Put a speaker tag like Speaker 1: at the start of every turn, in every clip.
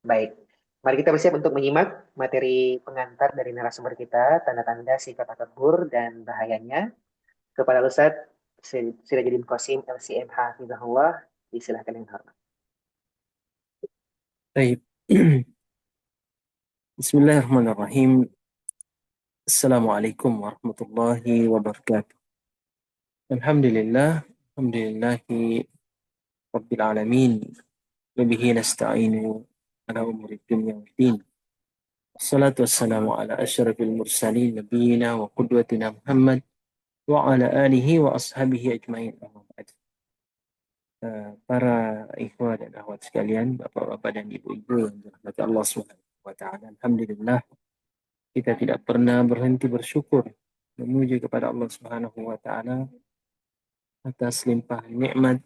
Speaker 1: Baik, mari kita bersiap untuk menyimak materi pengantar dari narasumber kita, tanda-tanda sifat takabur dan bahayanya. Kepada Ustadz Sirajuddin Qasim LCM Hafizahullah, disilahkan yang hormat.
Speaker 2: Baik. Bismillahirrahmanirrahim. Assalamualaikum warahmatullahi wabarakatuh. Alhamdulillah, alhamdulillahi rabbil alamin. Wabihi nasta'inu ala umuri dunya waddin. Assalatu wassalamu ala asyrafil mursalin nabiyina wa qudwatina Muhammad wa ala alihi wa ashabihi ajmain. Amma ba'd. Para ikhwah dan akhwat sekalian, bapak-bapak dan ibu-ibu yang dirahmati Allah Subhanahu wa taala. Alhamdulillah, kita tidak pernah berhenti bersyukur memuji kepada Allah Subhanahu wa taala atas limpahan nikmat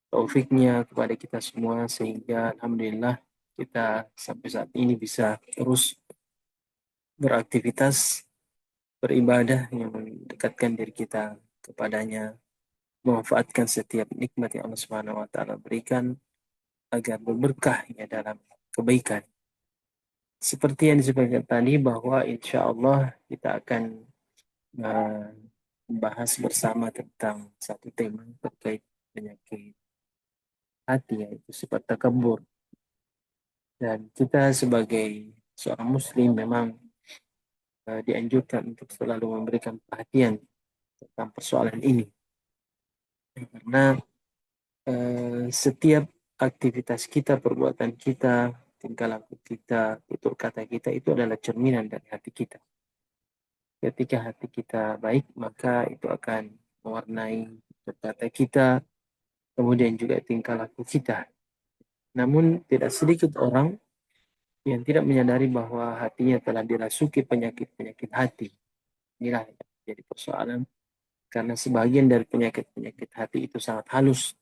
Speaker 2: taufiknya kepada kita semua sehingga alhamdulillah kita sampai saat ini bisa terus beraktivitas beribadah yang mendekatkan diri kita kepadanya, memanfaatkan setiap nikmat yang Allah Subhanahu wa taala berikan agar berberkah ya dalam kebaikan. Seperti yang disebutkan tadi bahwa insya Allah kita akan membahas bersama tentang satu tema terkait penyakit hati, yaitu sifat takabur. Dan kita sebagai seorang muslim memang dianjurkan untuk selalu memberikan perhatian tentang persoalan ini. Karena setiap aktivitas kita, perbuatan kita, tingkah laku kita, tutur kata kita itu adalah cerminan dari hati kita. Ketika hati kita baik, maka itu akan mewarnai tutur kata kita, kemudian juga tingkah laku kita. Namun tidak sedikit orang yang tidak menyadari bahwa hatinya telah dirasuki penyakit-penyakit hati. Inilah yang jadi persoalan, karena sebagian dari penyakit-penyakit hati itu sangat halus.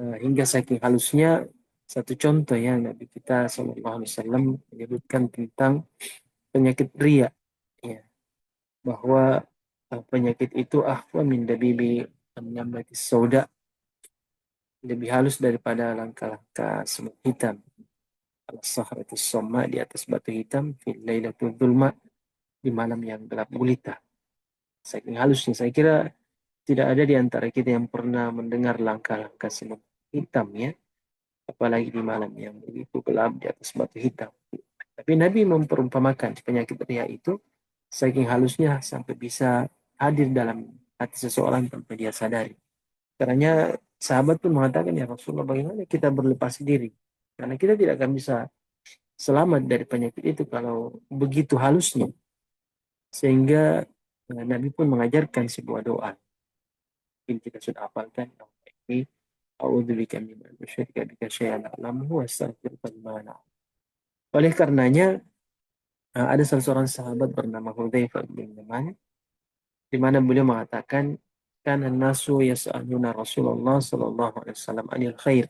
Speaker 2: Hingga saking halusnya, satu contoh ya, Nabi kita SAW menyebutkan tentang penyakit ria. Ya, bahwa penyakit itu ahwa min dabibi an-namlati sauda, lebih halus daripada langkah-langkah semut hitam. Al-sahratus somma, di atas batu hitam, fil lailatul dhulma, di malam yang gelap gulita. Saking halusnya, saya kira tidak ada di antara kita yang pernah mendengar langkah-langkah semut hitam ya, apalagi di malam yang begitu gelap di atas batu hitam. Tapi Nabi memperumpamakan penyakit ria itu saking halusnya sampai bisa hadir dalam hati seseorang tanpa dia sadari. Karena sahabat pun mengatakan, ya Rasulullah, bagaimana kita berlepas diri? Karena kita tidak akan bisa selamat dari penyakit itu kalau begitu halusnya. Sehingga Nabi pun mengajarkan sebuah doa. Mungkin kita sudah hafalkan ini. A'udzubika minal syirka bika syai'an a'lamuhu wa astaghfiruka lima la. Oleh karenanya ada salah seorang sahabat bernama Hudzaifah bin Yaman, di mana beliau mengatakan, kana nasu yas'aluna Rasulullah sallallahu alaihi wasallam anil khair.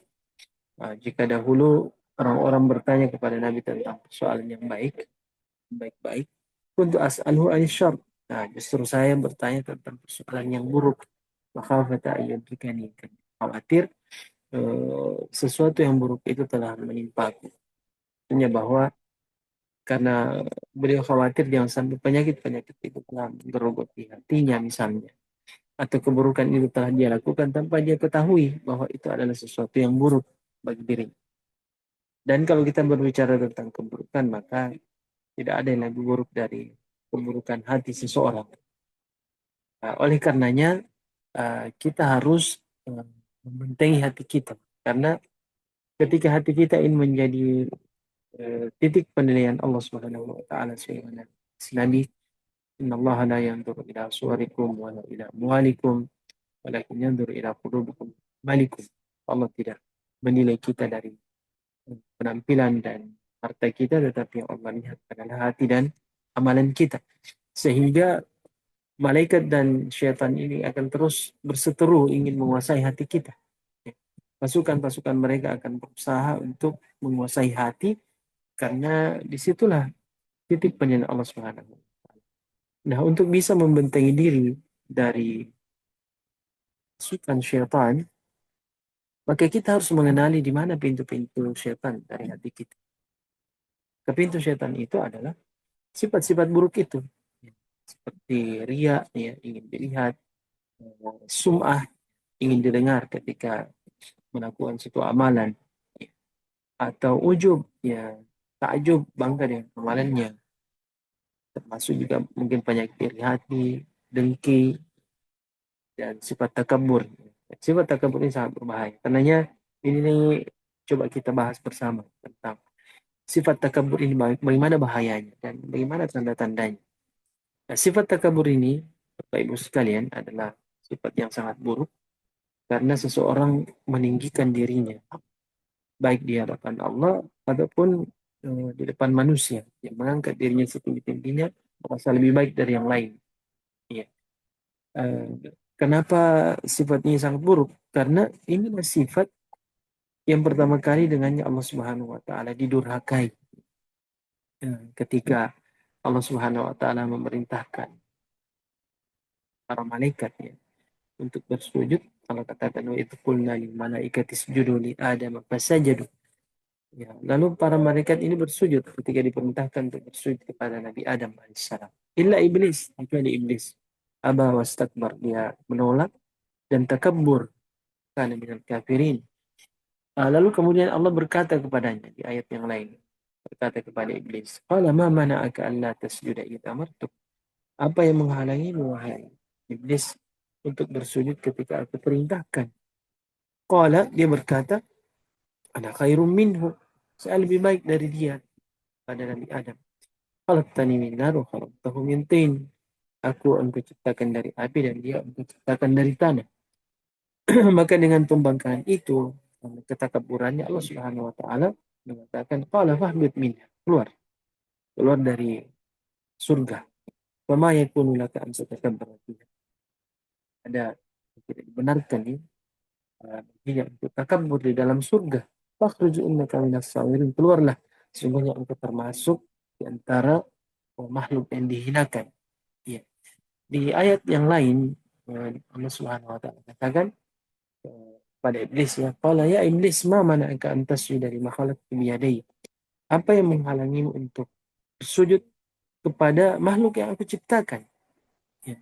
Speaker 2: Jika dahulu orang-orang bertanya kepada Nabi tentang persoalan yang baik-baik, untuk as'alhu anil syarr. Nah, justru saya bertanya tentang persoalan yang buruk. Maka kata ayyudrikani, khawatir sesuatu yang buruk itu telah menimpa aku. Artinya bahwa karena beliau khawatir jangan sampai penyakit-penyakit itu telah berrogot di hatinya misalnya. Atau keburukan itu telah dia lakukan tanpa dia ketahui bahwa itu adalah sesuatu yang buruk bagi dirinya. Dan kalau kita berbicara tentang keburukan, maka tidak ada yang lebih buruk dari keburukan hati seseorang. Oleh karenanya, kita harus membentengi hati kita. Karena ketika hati kita ini menjadi titik penilaian Allah Subhanahu wa taala, sebagaimana Nabi, innallaha la yanzuru ila suwarikum wa la ila amwalikum walakin yanzuru ila qulubikum malikum. Allah tidak menilai kita dari penampilan dan harta kita, tetapi yang Allah lihat adalah hati dan amalan kita. Sehingga malaikat dan syaitan ini akan terus berseteru ingin menguasai hati kita. Pasukan-pasukan mereka akan berusaha untuk menguasai hati, karena disitulah titik penilaian Allah Subhanahu. Nah, untuk bisa membentengi diri dari masukan syaitan, Maka kita harus mengenali di mana pintu-pintu syaitan dari hati kita. Ke pintu syaitan itu adalah sifat-sifat buruk itu. Seperti ria, ya, ingin dilihat, sum'ah, ingin didengar ketika melakukan suatu amalan, ya. Atau ujub, ya, takjub, bangga dengan amalannya. Termasuk juga mungkin penyakit iri hati, dengki, dan sifat takabur. Sifat takabur ini sangat berbahaya. Karenanya ini nih, coba kita bahas bersama tentang sifat takabur ini, bagaimana bahayanya dan bagaimana tanda-tandanya. Nah, sifat takabur ini, Bapak Ibu sekalian, adalah sifat yang sangat buruk karena seseorang meninggikan dirinya, baik di hadapan Allah ataupun di depan manusia, yang mengangkat dirinya setinggi-tingginya, merasa lebih baik dari yang lain. Ya. Eh, Kenapa sifatnya sangat buruk? Karena inilah sifat yang pertama kali dengannya Allah Subhanahu wa taala didurhakai. Ketika Allah Subhanahu wa taala memerintahkan para malaikat, ya, untuk bersujud, Allah katakan wa idh qulna lil malaikati isjudu li Adam fasajadu. Ya, lalu para malaikat ini bersujud ketika diperintahkan untuk bersujud kepada Nabi Adam alaihissalam. Illa iblis, kecuali iblis. Aba wastakbar, dia menolak dan takabur, karena minal kafirin. Lalu kemudian Allah berkata kepadanya di ayat yang lain, berkata kepada iblis, qala ma mana'aka alla tasjuda idh amartuk. Apa yang menghalangimu, wahai iblis, untuk bersujud ketika aku perintahkan? Qala, dia berkata, ana khairum minhu. Saya lebih baik dari dia, pada Nabi Adam. Khalaqtani min nar wa khalaqtahu min tin. Aku engkau ciptakan dari api dan dia engkau ciptakan dari tanah. Maka dengan pembangkangan itu, ketakaburannya, Allah Subhanahu wa taala mengatakan, qala fahbit minha. Keluar, keluar dari surga. Wa ma yakunu laka an tatakabbara fiha. Ada tidak dibenarkan ini, baginya untuk takabur di dalam surga. Fakhruj innaka minas sawirin. Keluarlah, sesungguhnya engkau termasuk di antara makhluk yang dihinakan. Ya. Di ayat yang lain, Allah Subhanahu wa taala katakan pada iblis, ya, qala ya iblis ma mana'aka an tasjuda lima khalaqtu biyadayya. Apa yang menghalangimu untuk bersujud kepada makhluk yang aku ciptakan? Ya.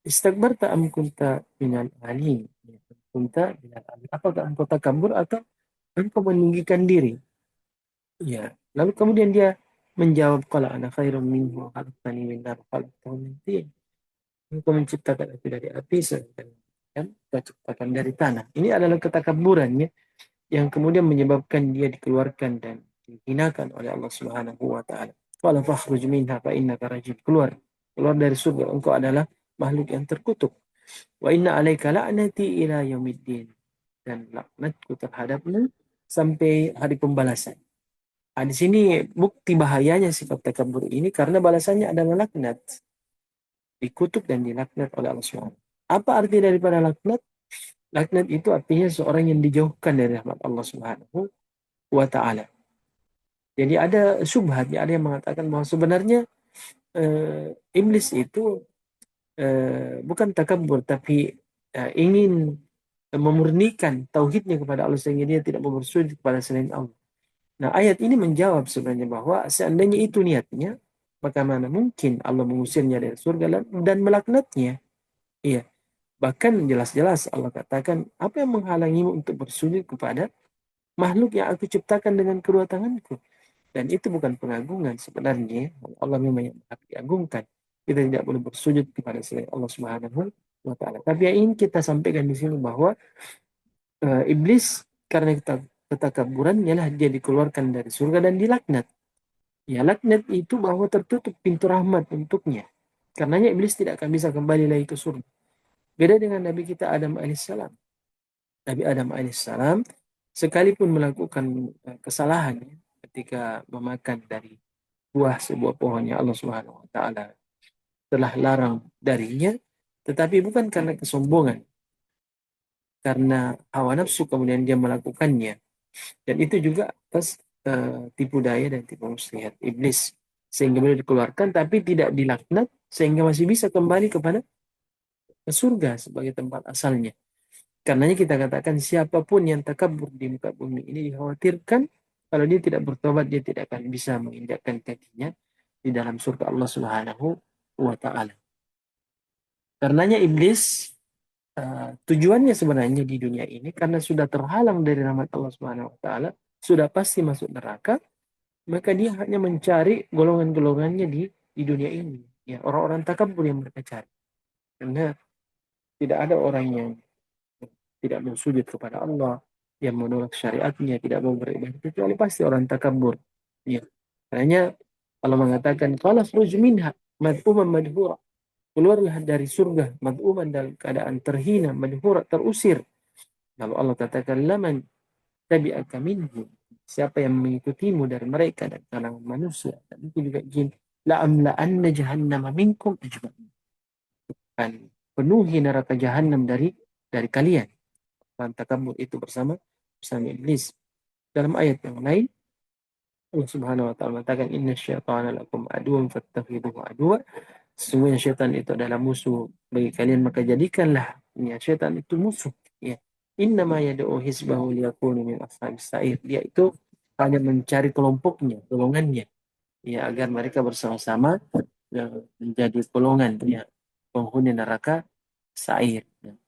Speaker 2: Istakbarta am kunta minal alin. Ya. Kunta minal alin. Apakah engkau takabur atau engkau meninggikan diri? Ya. Lalu kemudian dia menjawab, qala ana khairum minhu khalaqtani min nar khalaqtahu min tin. Engkau menciptakan api dari api, sedangkan kan kita ciptakan dari tanah. Ini adalah ketakaburannya yang kemudian menyebabkan dia dikeluarkan dan dihinakan oleh Allah Subhanahu wa taala. Qala fakhruj minha fa innaka rajim. Keluar, keluar dari surga, engkau adalah makhluk yang terkutuk. Wa inna alaika la'nati ila yaumiddin. Dan laknatku terhadapmu sampai hari pembalasan. Di sini bukti bahayanya sifat takabur ini karena balasannya adalah laknat, dikutuk dan dilaknat oleh Allah Subhanahu. Apa arti daripada laknat? Laknat itu artinya seorang yang dijauhkan dari rahmat Allah Subhanahu wa taala. Jadi ada syubhat, ada yang mengatakan bahwa sebenarnya iblis itu bukan takabur tapi ingin memurnikan tauhidnya kepada Allah sehingga dia tidak mau bersujud kepada selain Allah. Nah, ayat ini menjawab sebenarnya bahwa seandainya itu niatnya, maka mana mungkin Allah mengusirnya dari surga dan melaknatnya. Iya. Bahkan jelas-jelas Allah katakan, apa yang menghalangimu untuk bersujud kepada makhluk yang aku ciptakan dengan kedua tanganku? Dan itu bukan pengagungan sebenarnya. Allah memang yang diagungkan. Kita tidak boleh bersujud kepada selain Allah Subhanahu wa taala. Tapi yang ingin kita sampaikan di sini bahwa iblis karena ketakaburannya lah dia dikeluarkan dari surga dan dilaknat. Ya, laknat itu bahwa tertutup pintu rahmat untuknya. Karenanya iblis tidak akan bisa kembali lagi ke surga. Beda dengan Nabi kita Adam alaihissalam. Nabi Adam alaihissalam sekalipun melakukan kesalahan ketika memakan dari buah sebuah pohon yang Allah Subhanahu wa taala telah larang darinya, tetapi bukan karena kesombongan, karena hawa nafsu kemudian dia melakukannya. Dan itu juga atas tipu daya dan tipu muslihat iblis, sehingga beliau dikeluarkan tapi tidak dilaknat, sehingga masih bisa kembali kepada surga sebagai tempat asalnya. Karenanya kita katakan siapapun yang takabur di muka bumi ini dikhawatirkan kalau dia tidak bertobat dia tidak akan bisa menginjakkan kakinya di dalam surga Allah Subhanahu wa taala. Karenanya iblis tujuannya sebenarnya di dunia ini karena sudah terhalang dari rahmat Allah Subhanahu wa taala, sudah pasti masuk neraka, maka dia hanya mencari golongan-golongannya di dunia ini. Ya, orang-orang takabur yang mereka cari. Karena tidak ada orang yang tidak mau sujud kepada Allah, yang menolak syariatnya, tidak mau beribadah, kecuali pasti orang takabur. Ya. Karena Allah mengatakan, "Qala khruj minha madhuman madhura." Keluarlah dari surga madhuman dalam keadaan terhina, madhura, terusir. Lalu Allah katakan, "Laman tabi'aka minhum." Siapa yang mengikutimu dari mereka dan kalangan manusia dan itu juga jin, la amla anna jahannama minkum ajma'in. Akan penuhi neraka jahanam dari kalian. Dan takabur itu bersama iblis. Dalam ayat yang lain Allah Subhanahu wa taala mengatakan inna syaitana lakum aduwwan fattakhidhuhu aduwwa. Sesungguhnya syaitan itu adalah musuh bagi kalian maka jadikanlah ya syaitan itu musuh ya. Innama yad'u hizbahu liyakunu min ashabis sa'ir. Dia itu hanya mencari kelompoknya, golongannya ya agar mereka bersama-sama ya, menjadi golongan ya penghuni neraka sa'ir. Ya.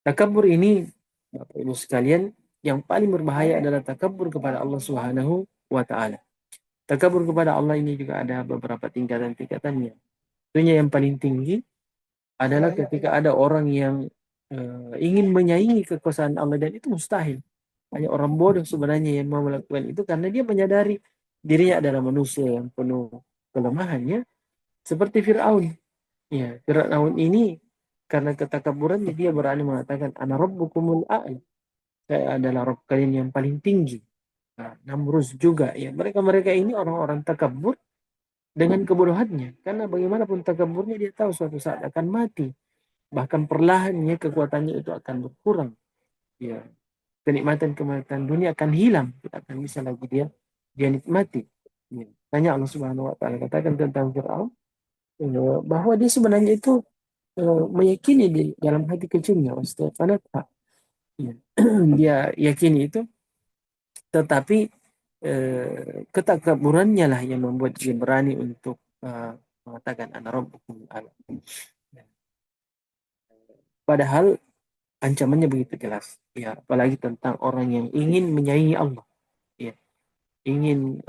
Speaker 2: Takabur ini Bapak Ibu sekalian yang paling berbahaya adalah takabur kepada Allah Subhanahu wa taala. Takabur kepada Allah ini juga ada beberapa tingkatan-tingkatannya. Tentunya yang paling tinggi adalah ketika ada orang yang ingin menyaingi kekuasaan Allah dan itu mustahil. Hanya orang bodoh sebenarnya yang mau melakukan itu karena dia menyadari dirinya adalah manusia yang penuh kelemahannya seperti Firaun. Ya, Firaun ini karena ketakaburannya dia berani mengatakan ana rabbukumul a'la. Saya adalah Rabb kalian yang paling tinggi. Nah, Namrus juga ya. Mereka-mereka ini orang-orang takabur dengan kebodohannya. Karena bagaimanapun takaburnya dia tahu suatu saat akan mati. Bahkan perlahannya kekuatannya itu akan berkurang. Ya, kenikmatan-kenikmatan dunia akan hilang. Tidak akan bisa lagi dia nikmati. Ya. Tanya Allah Subhanahu wa taala katakan tentang Firaun bahwa dia sebenarnya itu meyakini di dalam hati kecilnya ya. Dia yakini itu tetapi ketakaburannya lah yang membuat dia berani untuk mengatakan ana rabbukum a'la. Padahal ancamannya begitu jelas. Ya, apalagi tentang orang yang ingin menyaingi Allah, ya, ingin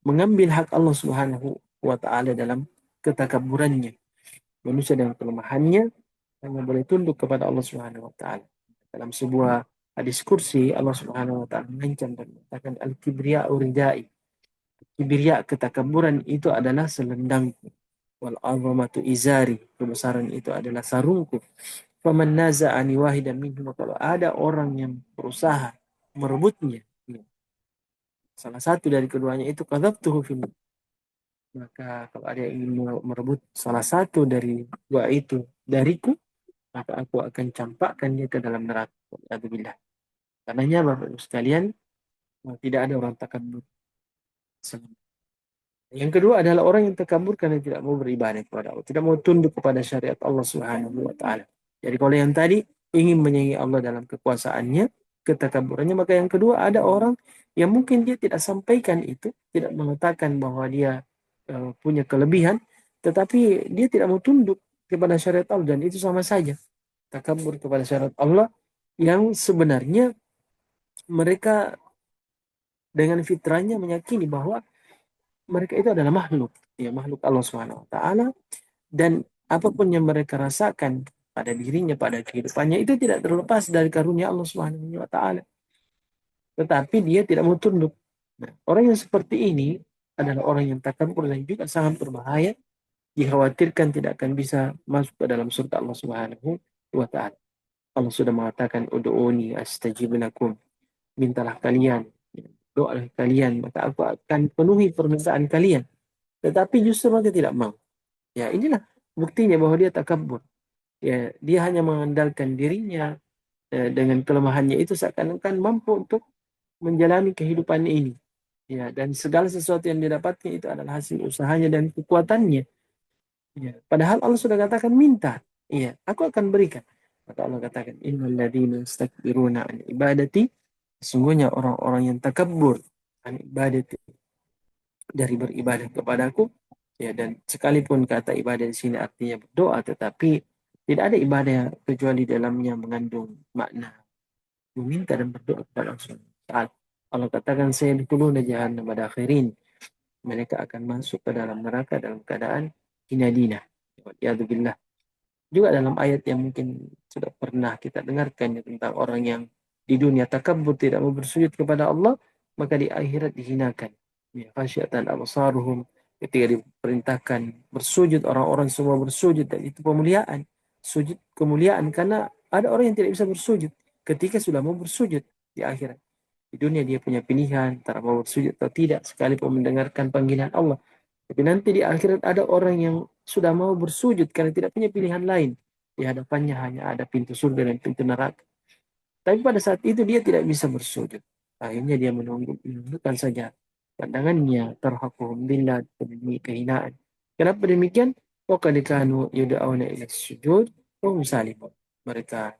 Speaker 2: mengambil hak Allah Subhanahu wa taala dalam ketakaburannya. Manusia dengan kelemahannya hanya boleh tunduk kepada Allah Subhanahu wa taala. Dalam sebuah hadis kursi Allah Subhanahu wa taala mengancam dan mengatakan al-kibriya uridai. Kibriya ketakaburan itu adalah selendangku. Wal azamatu izari. Kebesaran itu adalah sarungku. Faman naza'ani wahidan minhum, kalau ada orang yang berusaha merebutnya, ya, salah satu dari keduanya itu kadzabtuhu fil, maka kalau ada yang ingin merebut salah satu dari dua itu dariku, maka aku akan campakkan dia ke dalam neraka. Alhamdulillah. Karenanya Bapak Ibu sekalian, tidak ada orang takabur. Yang kedua adalah orang yang takabur karena tidak mau beribadah kepada Allah, tidak mau tunduk kepada syariat Allah Subhanahu wa taala. Jadi kalau yang tadi ingin menyaingi Allah dalam kekuasaannya, ketakaburannya, maka yang kedua ada orang yang mungkin dia tidak sampaikan itu, tidak mengatakan bahwa dia punya kelebihan, tetapi dia tidak mau tunduk kepada syariat Allah dan itu sama saja takabur kepada syariat Allah yang sebenarnya mereka dengan fitrahnya meyakini bahwa mereka itu adalah makhluk, ya makhluk Allah Subhanahu wa taala dan apapun yang mereka rasakan pada dirinya, pada kehidupannya itu tidak terlepas dari karunia Allah Subhanahu wa taala. Tetapi dia tidak mau tunduk. Nah, orang yang seperti ini adalah orang yang takabur dan juga sangat berbahaya, dikhawatirkan tidak akan bisa masuk ke dalam surga Allah Subhanahu wa taala. Allah sudah mengatakan ud'uni astajib lakum. Mintalah kalian, doalah kalian, maka aku akan penuhi permintaan kalian. Tetapi justru mereka tidak mau. Ya, inilah buktinya bahwa dia takabur. Ya, dia hanya mengandalkan dirinya dengan kelemahannya itu seakan-akan mampu untuk menjalani kehidupan ini. Ya, dan segala sesuatu yang didapatnya itu adalah hasil usahanya dan kekuatannya. Ya, padahal Allah sudah katakan minta. Iya, aku akan berikan. Maka Allah katakan, innal ladzina yastakbiruna an ibadati, sesungguhnya orang-orang yang takabur an ibadati, dari beribadah kepadaku, ya, dan sekalipun kata ibadah di sini artinya berdoa, tetapi tidak ada ibadah kecuali dalamnya mengandung makna meminta dan berdoa kepada Allah Subhanahu wa Ta'ala. Allah katakan, saya sayadkhuluna jahannam pada akhirin, mereka akan masuk ke dalam neraka dalam keadaan hina dina. Ya billah. Juga dalam ayat yang mungkin sudah pernah kita dengarkan, ya, tentang orang yang di dunia takabur, tidak mau bersujud kepada Allah, maka di akhirat dihinakan. Ya, khasyatan absaruhum, ketika diperintahkan bersujud, orang-orang semua bersujud, dan itu pemuliaan. Sujud kemuliaan, karena ada orang yang tidak bisa bersujud ketika sudah mau bersujud di akhirat. Di dunia dia punya pilihan antara mau bersujud atau tidak, sekalipun mendengarkan panggilan Allah. Tapi nanti di akhirat ada orang yang sudah mau bersujud karena tidak punya pilihan lain. Di hadapannya hanya ada pintu surga dan pintu neraka. Tapi pada saat itu dia tidak bisa bersujud. Akhirnya dia menundukkan saja pandangannya, tarhaquhum billah, demi kehinaan. Kenapa demikian? Waqad kanu yud'auna ila sujud wa hum salimun. Mereka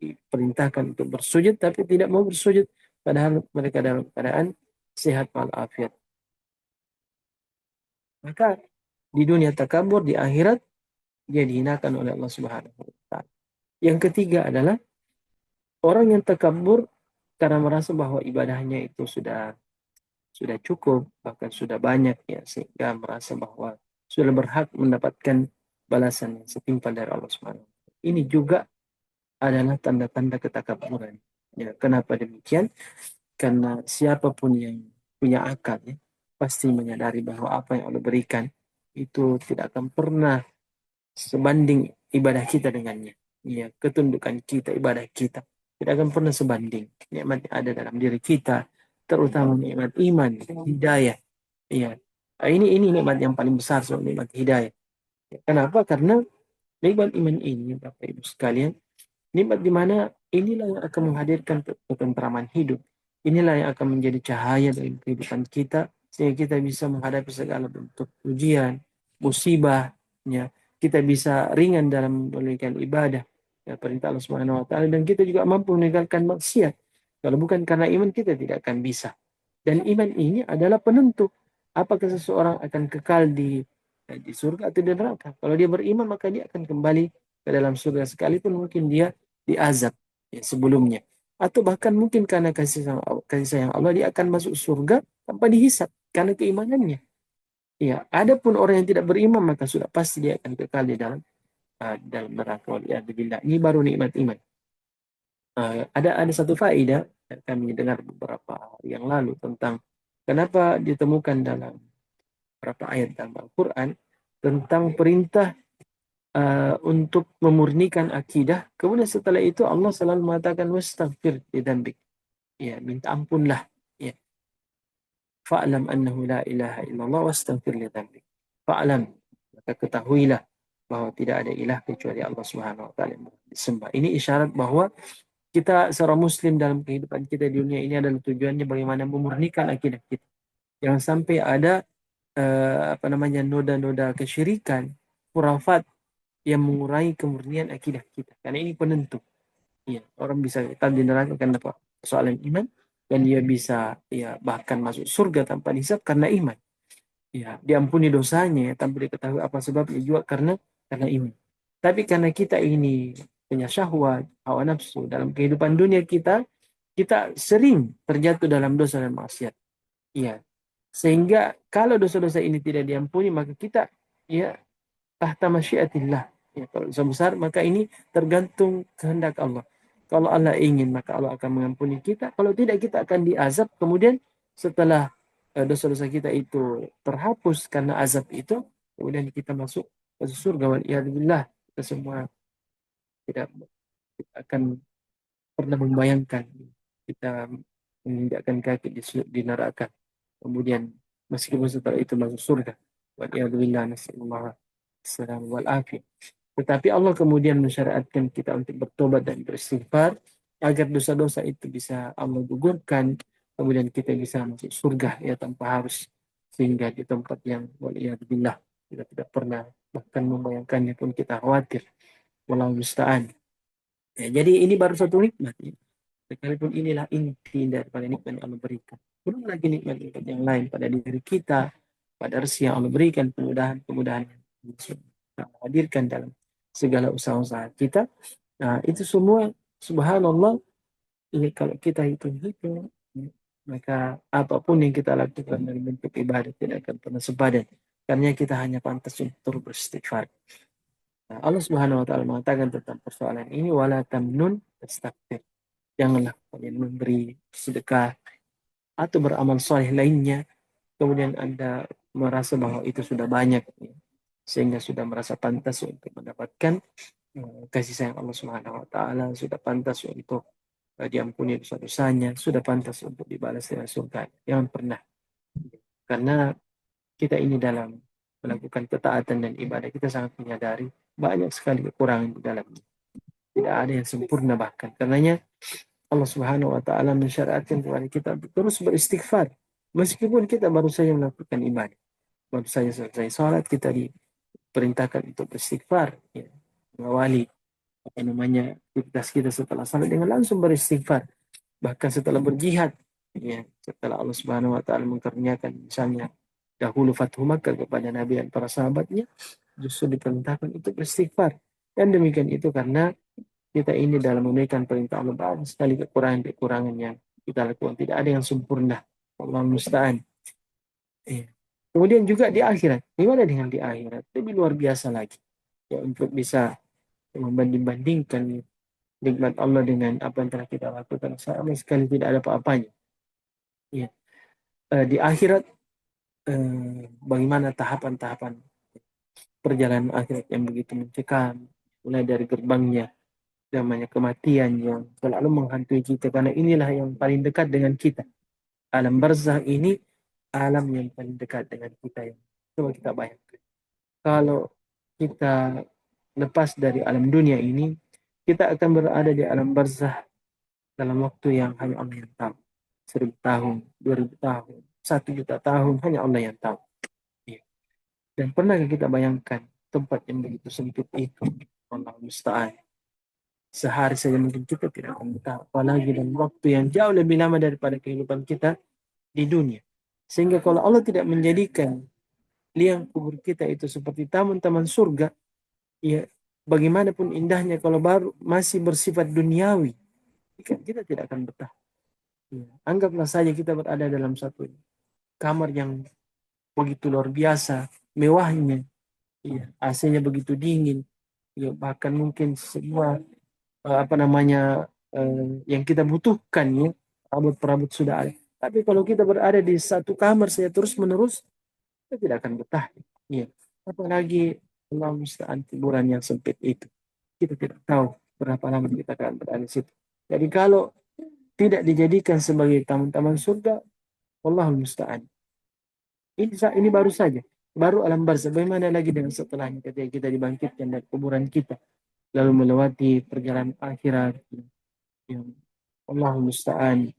Speaker 2: diperintahkan untuk bersujud tapi tidak mau bersujud, padahal mereka dalam keadaan sehat walafiat. Maka di dunia takabur, di akhirat dia dihinakan oleh Allah Subhanahu wa taala. Yang ketiga adalah orang yang takabur karena merasa bahwa ibadahnya itu sudah cukup, bahkan sudah banyak, ya, sehingga merasa bahwa sudah berhak mendapatkan balasan yang setimpal dari Allah Subhanahu wa taala. Ini juga adalah tanda-tanda ketakaburan. Ya, kenapa demikian? Karena siapapun yang punya akal, ya, pasti menyadari bahwa apa yang Allah berikan itu tidak akan pernah sebanding ibadah kita dengannya. Ya, ketundukan kita, ibadah kita tidak akan pernah sebanding. Nikmat yang ada dalam diri kita, terutama nikmat iman, hidayah. Ya, ini nikmat yang paling besar, soal nikmat hidayah. Ya, kenapa? Karena nikmat iman ini, Bapak Ibu sekalian, nikmat di mana inilah yang akan menghadirkan ketentraman hidup. Inilah yang akan menjadi cahaya dalam kehidupan kita, sehingga kita bisa menghadapi segala bentuk ujian, musibah, ya. Kita bisa ringan dalam menunaikan ibadah, ya, perintah Allah Subhanahu wa taala, dan kita juga mampu meninggalkan maksiat. Kalau bukan karena iman, kita tidak akan bisa. Dan iman ini adalah penentu apakah seseorang akan kekal di surga atau di neraka. Kalau dia beriman, maka dia akan kembali ke dalam surga, sekalipun mungkin dia diazab, ya, sebelumnya. Atau bahkan mungkin karena kasih sayang Allah, dia akan masuk surga tanpa dihisap karena keimanannya. Ya, adapun orang yang tidak beriman, maka sudah pasti dia akan kekal di dalam neraka. Waliyadzubillah. Ini baru nikmat iman. Ada satu faedah yang kami dengar beberapa hari yang lalu tentang kenapa ditemukan dalam beberapa ayat dalam Al-Quran tentang perintah untuk memurnikan akidah. Kemudian setelah itu Allah selalu mengatakan wastaghfir lidzambik. Ya, minta ampunlah. Ya, fa'lam annahu la ilaha illallah wastaghfir lidzambik. Fa'lam, maka ketahuilah bahwa tidak ada ilah kecuali Allah Subhanahu wa taala yang disembah. Ini isyarat bahwa kita seorang muslim dalam kehidupan kita di dunia ini adalah tujuannya bagaimana memurnikan akidah kita. Jangan sampai ada noda-noda kesyirikan, khurafat yang mengurangi kemurnian akidah kita. Karena ini penentu. Ya, orang bisa kekal di neraka karena persoalan iman, dan dia bisa, ya, bahkan masuk surga tanpa hisab karena iman. Ya, diampuni dosanya, ya, tanpa diketahui apa sebabnya juga karena iman. Tapi karena kita ini punya syahwat, hawa nafsu dalam kehidupan dunia kita sering terjatuh dalam dosa dan maksiat. Iya. Sehingga kalau dosa-dosa ini tidak diampuni, maka kita, ya, tahta masyiatillah. Ya, kalau dosa besar, maka ini tergantung kehendak Allah. Kalau Allah ingin, maka Allah akan mengampuni kita. Kalau tidak, kita akan diazab. Kemudian setelah dosa-dosa kita itu terhapus karena azab itu, kemudian kita masuk ke surga. Waliyadzubillah. Kita semua tidak akan pernah membayangkan kita menginjakkan kaki di neraka. Kemudian meskipun setelah itu masuk surga. Waliyadzubillah, nasallallahu alaihi wal afiyah. Tetapi Allah kemudian mensyariatkan kita untuk bertobat dan beristighfar agar dosa-dosa itu bisa Allah gugurkan, kemudian kita bisa masuk surga, ya, tanpa harus sehingga di tempat yang waliyadzubillah kita tidak pernah bahkan membayangkannya pun kita khawatir. Wallahu musta'an. Ya, jadi ini baru satu nikmat. Ya. Sekalipun inilah inti daripada nikmat yang Allah berikan. Belum lagi nikmat-nikmat yang lain pada diri kita, pada rezeki yang Allah berikan, kemudahan-kemudahan yang Allah hadirkan dalam segala usaha-usaha kita. Nah, itu semua subhanallah, ini kalau kita hitung-hitung, maka apapun yang kita lakukan dari bentuk ibadah tidak akan pernah sepadan. Karena kita hanya pantas untuk beristighfar. Nah, Allah Subhanahu wa taala mengatakan tentang persoalan ini, wala tamnun tastakbir. Janganlah kalian memberi sedekah atau beramal soleh lainnya, kemudian Anda merasa bahwa itu sudah banyak, ya, sehingga sudah merasa pantas untuk mendapatkan kasih sayang Allah Subhanahu wa taala, sudah pantas untuk diampuni dosa-dosanya, sudah pantas untuk dibalas dengan surga. Jangan pernah. Karena kita ini dalam melakukan ketaatan dan ibadah, kita sangat menyadari banyak sekali kekurangan di dalamnya. Tidak ada yang sempurna bahkan. Karenanya Allah Subhanahu wa taala mensyariatkan kepada kita terus beristighfar. Meskipun kita baru saja melakukan ibadah, baru saja selesai salat, kita diperintahkan untuk beristighfar, ya. Mengawali apa namanya aktivitas kita setelah salat dengan langsung beristighfar. Bahkan setelah berjihad, ya, setelah Allah Subhanahu wa taala mengaruniakan misalnya dahulu Fathu Makkah kepada Nabi dan para sahabatnya, justru diperintahkan untuk beristighfar. Dan demikian itu karena kita ini dalam memberikan perintah Allah banyak sekali kekurangan-kekurangan yang kita lakukan. Tidak ada yang sempurna. Allah musta'an. Ya. Kemudian juga di akhirat. Gimana dengan di akhirat? Lebih luar biasa lagi. Ya, untuk bisa membanding-bandingkan nikmat Allah dengan apa yang telah kita lakukan. Sama sekali tidak ada apa-apanya. Ya. Di akhirat, bagaimana tahapan-tahapan perjalanan akhirat yang begitu mencekam. Mulai dari gerbangnya namanya kematian yang selalu menghantui kita, karena inilah yang paling dekat dengan kita. Alam barzah ini alam yang paling dekat dengan kita. Yang coba kita bayangkan, kalau kita lepas dari alam dunia ini, kita akan berada di alam barzah dalam waktu yang hanya Allah yang tahu. 1000 tahun, 2000 tahun, 1 juta tahun, hanya Allah yang tahu. Ya. Dan pernahkah kita bayangkan tempat yang begitu sempit itu? Allah musta'an. Sehari saja mungkin kita tidak akan betah, apalagi dalam waktu yang jauh lebih lama daripada kehidupan kita di dunia. Sehingga kalau Allah tidak menjadikan liang kubur kita itu seperti taman-taman surga, ya bagaimanapun indahnya kalau baru masih bersifat duniawi, kita tidak akan betah. Ya, anggaplah saja kita berada dalam satu kamar yang begitu luar biasa, mewahnya, ya, AC-nya begitu dingin, ya, bahkan mungkin semua apa namanya yang kita butuhkan, ya, perabot-perabot sudah ada. Tapi kalau kita berada di satu kamar saya terus menerus, kita tidak akan betah. Ya. Apalagi Allah musta'an kuburan yang sempit itu. Kita tidak tahu berapa lama kita akan berada di situ. Jadi kalau tidak dijadikan sebagai taman-taman surga, Allah musta'an. Ini baru saja. Baru alam barzah. Bagaimana lagi dengan setelahnya ketika kita dibangkitkan dari kuburan kita. Lalu melewati perjalanan akhirat. Yang Allah musta'an.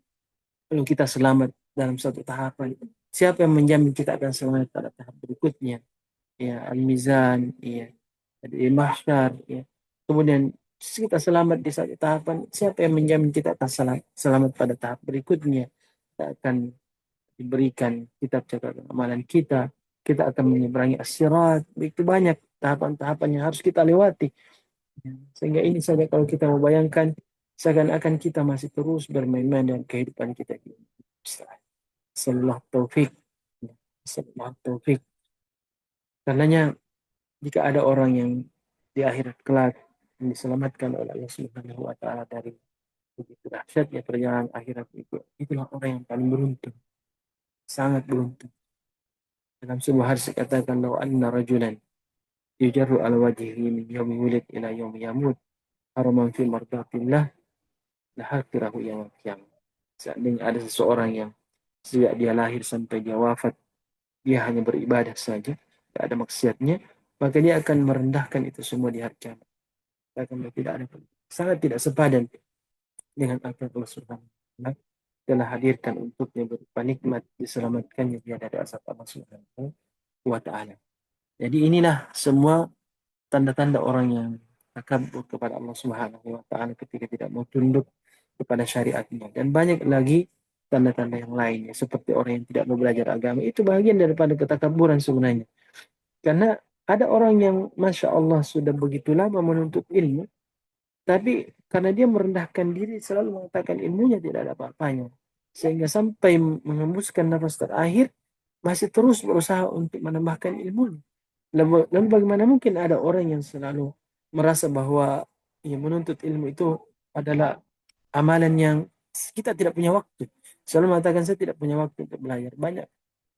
Speaker 2: Lalu kita selamat dalam satu tahapan. Siapa yang menjamin kita akan selamat pada tahap berikutnya? Ya, al-mizan, ya, di mahsyar, ya. Kemudian kita selamat di satu tahapan, siapa yang menjamin kita akan selamat pada tahap berikutnya? Kita akan diberikan kitab catatan amalan kita akan menyeberangi as-sirat, begitu banyak tahapan-tahapan yang harus kita lewati. Ya. Sehingga ini saja kalau kita mau bayangkan, seakan-akan kita masih terus bermain-main dengan kehidupan kita. Sallallahu taufik. Sallallahu taufik. Karenanya jika ada orang yang di akhirat kelak yang diselamatkan oleh Allah Subhanahu wa taala dari begitu dahsyatnya perjalanan akhirat itu, itulah orang yang paling beruntung, sangat beruntung. Dalam sebuah hadis dikatakan, "Law anna rajulan yujarru ala wajhihi min yaumi wulid ila yaumi yamut haraman fi mardatillah la hakirahu yaumil qiyamah." Seandainya ada seseorang yang sejak dia lahir sampai dia wafat, dia hanya beribadah saja, tidak ada maksiatnya, maka dia akan merendahkan itu semua di hari kiamat. Akan tidak ada, sangat tidak sepadan dengan apa yang Allah Subhanahu wa taala telah hadirkan untuknya berupa nikmat diselamatkannya dia dari azab Allah Subhanahu wa taala. Jadi inilah semua tanda-tanda orang yang takabur kepada Allah Subhanahu wa taala ketika tidak mau tunduk kepada syariatnya. Dan banyak lagi tanda-tanda yang lainnya seperti orang yang tidak mau belajar agama itu bagian daripada ketakaburan sebenarnya. Karena ada orang yang Masya Allah sudah begitu lama menuntut ilmu, tapi karena dia merendahkan diri selalu mengatakan ilmunya tidak ada apa-apanya. Sehingga sampai mengembuskan nafas terakhir, masih terus berusaha untuk menambahkan ilmunya. Lalu bagaimana mungkin ada orang yang selalu merasa bahwa yang menuntut ilmu itu adalah amalan yang kita tidak punya waktu. Selalu mengatakan saya tidak punya waktu untuk belajar. Banyak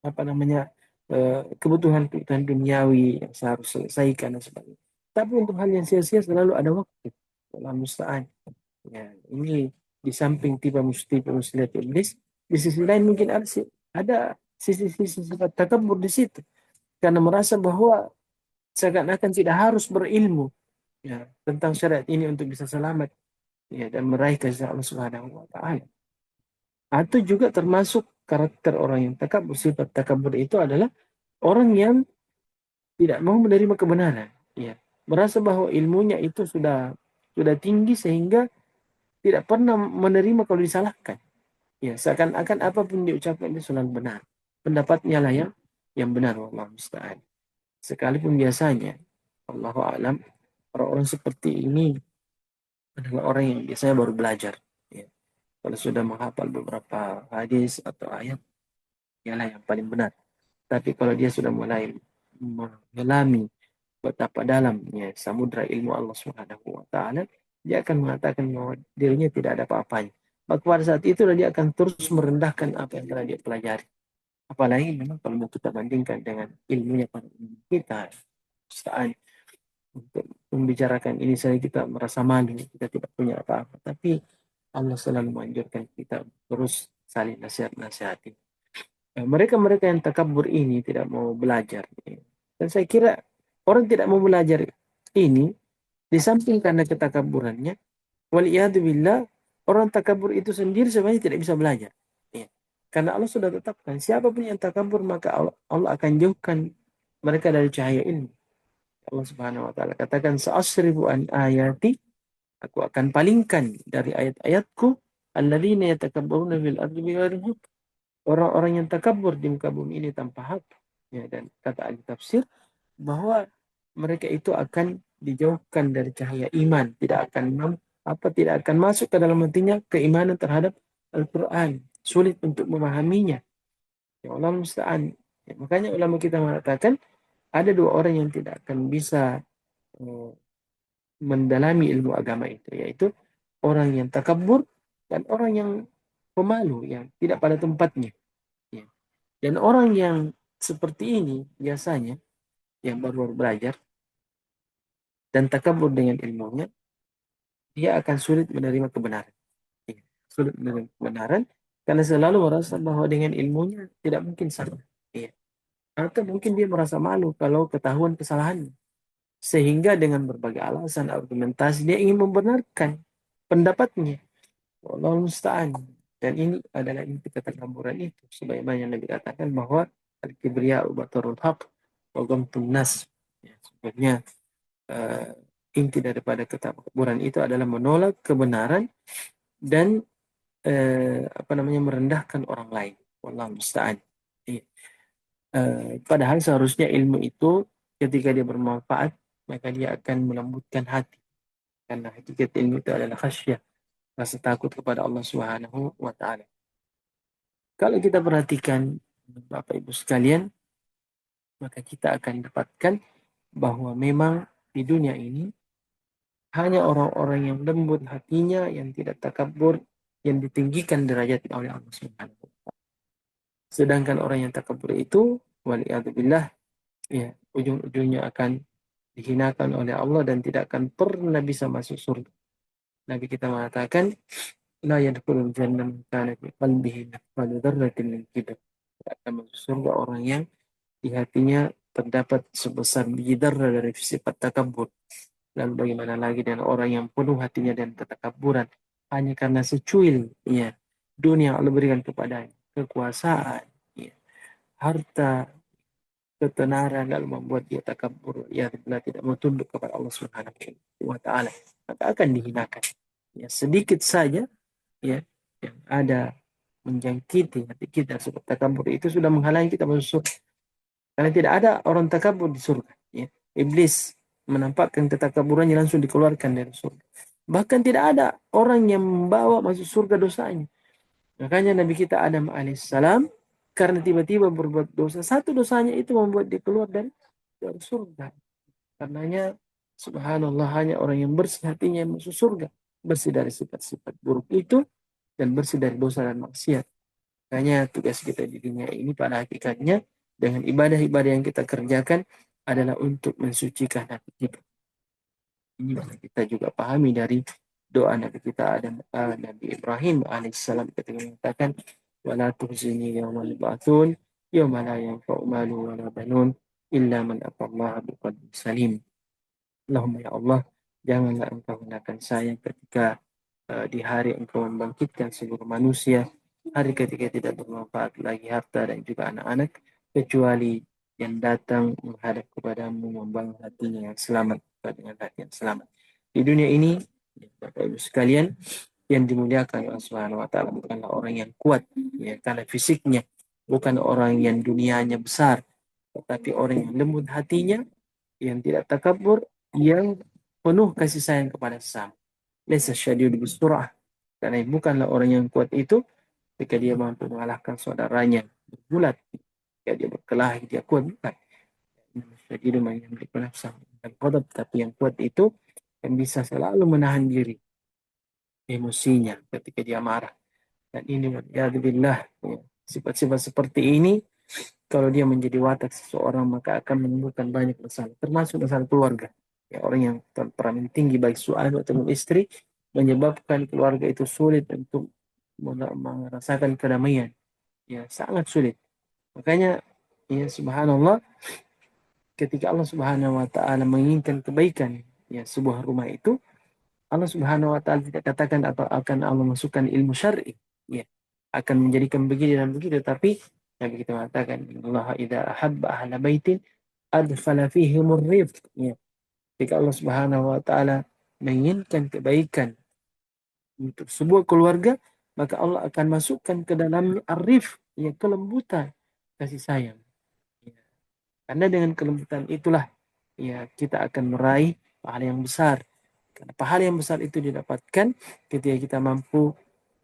Speaker 2: apa namanya kebutuhan-kebutuhan duniawi yang saya harus selesaikan dan sebagainya. Tapi untuk hal yang sia-sia selalu ada waktu. Allah musta'an. Ya, ini di samping tipu muslihat iblis, di sisi lain mungkin ada sisi-sisi sifat takabur di situ. Karena merasa bahwa seakan-akan tidak harus berilmu ya tentang syariat ini untuk bisa selamat ya dan meraih kasih Allah Subhanahu wa taala. Atau juga termasuk karakter orang yang takabur, sifat takabur itu adalah orang yang tidak mau menerima kebenaran, ya. Merasa bahwa ilmunya itu sudah tinggi sehingga tidak pernah menerima kalau disalahkan. Ya, seakan-akan apapun diucapkan itu selalu benar. Pendapatnya lah yang benar, wallahu musta'an. Sekalipun biasanya, Allahu a'lam, orang-orang seperti ini adalah orang yang biasanya baru belajar. Ya. Kalau sudah menghafal beberapa hadis atau ayat, ialah yang paling benar. Tapi kalau dia sudah mulai mengalami betapa dalamnya samudra ilmu Allah Subhanahu wa taala, dia akan mengatakan bahwa dirinya tidak ada apa-apanya. Maka pada saat itu dia akan terus merendahkan apa yang telah dia pelajari. Apalagi memang kalau kita bandingkan dengan ilmunya para ulama kita, Ustaz, untuk membicarakan ini saya kita merasa malu, kita tidak punya apa-apa. Tapi Allah selalu menganjurkan kita terus saling nasihat-nasihati. Mereka-mereka yang takabur ini tidak mau belajar. Dan saya kira orang tidak mau belajar ini di samping karena ketakaburannya, waliyadzubillah, orang takabur itu sendiri sebenarnya tidak bisa belajar. Ya. Karena Allah sudah tetapkan siapapun yang takabur maka Allah akan jauhkan mereka dari cahaya ilmu. Allah Subhanahu wa taala katakan sa'asrifu an ayati, aku akan palingkan dari ayat-ayatku alladzina yatakabbaruna fil ardi bighairi haqq, orang-orang yang takabur di muka bumi ini tanpa hak. Ya, dan kata ahli tafsir bahwa mereka itu akan dijauhkan dari cahaya iman, tidak akan masuk ke dalam hatinya keimanan terhadap Al-Qur'an, sulit untuk memahaminya. Ya Allah musta'an. Ya, makanya ulama kita mengatakan ada dua orang yang tidak akan bisa eh, mendalami ilmu agama itu, yaitu orang yang takabur dan orang yang pemalu, yang tidak pada tempatnya. Ya. Dan orang yang seperti ini biasanya yang baru belajar dan takabur dengan ilmunya, dia akan sulit menerima kebenaran. Ya. Sulit menerima kebenaran karena selalu merasa bahwa dengan ilmunya tidak mungkin salah. Ya. Atau mungkin dia merasa malu kalau ketahuan kesalahannya. Sehingga dengan berbagai alasan, argumentasi, dia ingin membenarkan pendapatnya. Wallahu musta'an. Dan ini adalah inti ketakaburan itu. Sebagaimana yang Nabi katakan bahwa al-kibriya'u batarul haq wa ghamtun nas. Ya, sebenarnya eh, inti daripada ketakaburan itu adalah menolak kebenaran dan apa namanya merendahkan orang lain. Wallahu musta'an. Iya. Padahal seharusnya ilmu itu ketika dia bermanfaat maka dia akan melembutkan hati. Karena hakikat ilmu itu adalah khasyah, rasa takut kepada Allah Subhanahu wa taala. Kalau kita perhatikan Bapak Ibu sekalian, maka kita akan dapatkan bahwa memang di dunia ini hanya orang-orang yang lembut hatinya, yang tidak takabur, yang ditinggikan derajat oleh Allah Subhanahu wa taala. Sedangkan orang yang takabur itu, waliyadzubillah, ya, ujung-ujungnya akan dihinakan oleh Allah dan tidak akan pernah bisa masuk surga. Nabi kita mengatakan, la yadkhulul jannah man kana fi qalbihi mithqalu dzarratin min kibr. Tidak akan masuk surga orang yang di hatinya terdapat sebesar biji darah dari sifat takabur. Lalu bagaimana lagi dengan orang yang penuh hatinya dan ketakaburan hanya karena secuil ya dunia yang Allah berikan kepadanya, kekuasaan, ya, harta, ketenaran lalu membuat dia takabur, ya tidak mau tunduk kepada Allah Subhanahu wa taala, maka akan dihinakan. Ya, sedikit saja ya yang ada menjangkiti hati kita seperti takabur itu sudah menghalangi kita masuk surga. Karena tidak ada orang takabur di surga. Ya. Iblis menampakkan ketakaburannya langsung dikeluarkan dari surga. Bahkan tidak ada orang yang membawa masuk surga dosanya. Makanya Nabi kita Adam alaihissalam karena tiba-tiba berbuat dosa, satu dosanya itu membuat dia keluar dari surga. Karenanya subhanallah hanya orang yang bersih hatinya yang masuk surga. Bersih dari sifat-sifat buruk itu dan bersih dari dosa dan maksiat. Makanya tugas kita di dunia ini pada hakikatnya dengan ibadah-ibadah yang kita kerjakan adalah untuk mensucikan hati kita. Ini bisa kita juga pahami dari doa Nabi kita Adam, Nabi Ibrahim alaihissalam ketika mengatakan wala tuhzini yawmal ba'tsun yawma la yanfa'u malu wala banun illa man atallaha biqalbin salim. Allahumma ya Allah, janganlah engkau hendakan saya ketika di hari engkau membangkitkan seluruh manusia, hari ketika tidak bermanfaat lagi harta dan juga anak-anak, kecuali yang datang menghadap kepadamu membangun hatinya yang selamat dengan hati yang selamat. Di dunia ini, Bapak Ibu sekalian, yang dimuliakan oleh Subhanahu wa taala bukanlah orang yang kuat ya karena fisiknya, bukan orang yang dunianya besar, tetapi orang yang lembut hatinya, yang tidak takabur, yang penuh kasih sayang kepada sesama. Laisa syadidul bisur'ah. Karena bukanlah orang yang kuat itu ketika dia mampu mengalahkan saudaranya bergulat. Ketika dia berkelahi, dia kuat. Bukan. Syadidul man yamliku nafsahu dan qadab. Tapi yang kuat itu yang bisa selalu menahan diri emosinya ketika dia marah. Dan ini ya billah, sifat-sifat seperti ini kalau dia menjadi watak seseorang maka akan menimbulkan banyak masalah, termasuk masalah keluarga. Ya, orang yang temperamen tinggi baik suami atau istri menyebabkan keluarga itu sulit untuk merasakan kedamaian. Ya, sangat sulit. Makanya ya subhanallah ketika Allah Subhanahu wa taala menginginkan kebaikan ya sebuah rumah itu, Allah Subhanahu wa taala tidak katakan atau akan Allah masukkan ilmu syar'i ya akan menjadikan begini dan begitu, tapi Nabi kita mengatakan Allah idza ahabba ahla baitin adkhala fihim rifq ya. Jika Allah Subhanahu wa taala menginginkan kebaikan untuk sebuah keluarga, maka Allah akan masukkan ke dalamnya arif ya kelembutan, kasih sayang. Ya. Karena dengan kelembutan itulah ya kita akan meraih pahala yang besar. Karena pahala yang besar itu didapatkan ketika kita mampu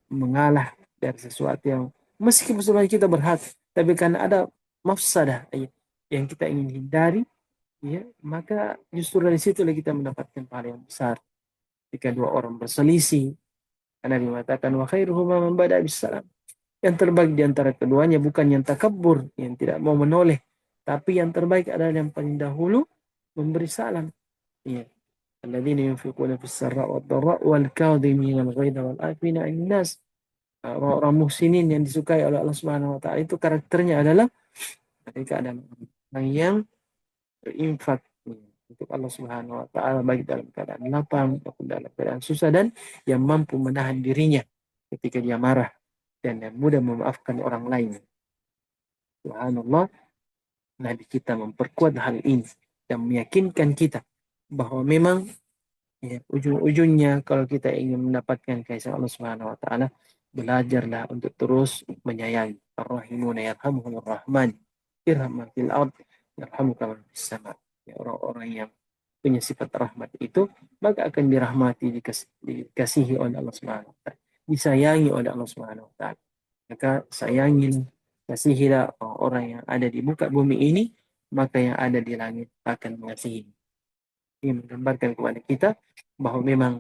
Speaker 2: mengalah dari sesuatu yang meskipun sebenarnya kita berhak, tapi karena ada mafsadah ya, yang kita ingin hindari, ya maka justru dari situ kita mendapatkan pahala yang besar. Jika dua orang berselisih, karena mengatakan wa khairuhuma man bada bisalam. Yang terbaik di antara keduanya bukan yang takabur, yang tidak mau menoleh, tapi yang terbaik adalah yang paling dahulu memberi salam. Ya. Alladzina yunfiquna fis sarra wad dharra wal kadhimina al ghaidha wal afina 'anil nas. Orang-orang muhsinin yang disukai oleh Allah Subhanahu wa taala itu karakternya adalah mereka adalah orang yang berinfak untuk Allah Subhanahu wa taala baik dalam keadaan lapang maupun dalam keadaan susah dan yang mampu menahan dirinya ketika dia marah dan yang mudah memaafkan orang lain. Subhanallah, Nabi kita memperkuat hal ini dan meyakinkan kita bahwa memang ya, ujung-ujungnya kalau kita ingin mendapatkan kasih Allah Subhanahu wa taala, belajarlah untuk terus menyayangi. Ar-rahimuna yarhamuhumur rahman. Irham man fil ard yarhamuka man fis sama. Ya, orang-orang yang punya sifat rahmat itu maka akan dirahmati, dikasihi oleh Allah Subhanahu wa taala, disayangi oleh Allah Subhanahu wa taala. Maka sayangi, kasihilah orang yang ada di muka bumi ini, maka yang ada di langit akan mengasihi. Ini menggambarkan kepada kita bahwa memang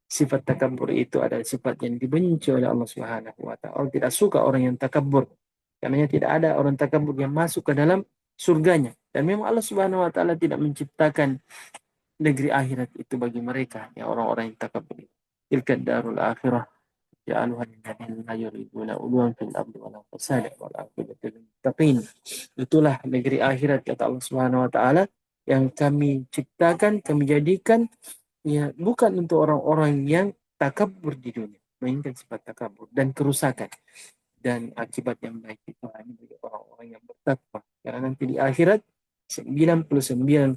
Speaker 2: sifat takabur itu adalah sifat yang dibenci oleh Allah Subhanahu wa taala. Allah tidak suka orang yang takabur. Karena tidak ada orang takabur yang masuk ke dalam surganya. Dan memang Allah Subhanahu wa taala tidak menciptakan negeri akhirat itu bagi mereka, ya orang-orang yang takabur. Tilka darul akhirah ja'aluha lilladzina la yuriduna uluwan fil ardi wala fasada wal aqibatu lil muttaqin. Itulah negeri akhirat kata Allah Subhanahu wa taala yang kami ciptakan, kami jadikan ya bukan untuk orang-orang yang takabur di dunia, melainkan sifat takabur dan kerusakan, dan akibat yang baik itu hanya bagi orang-orang yang bertakwa. Karena nanti di akhirat 99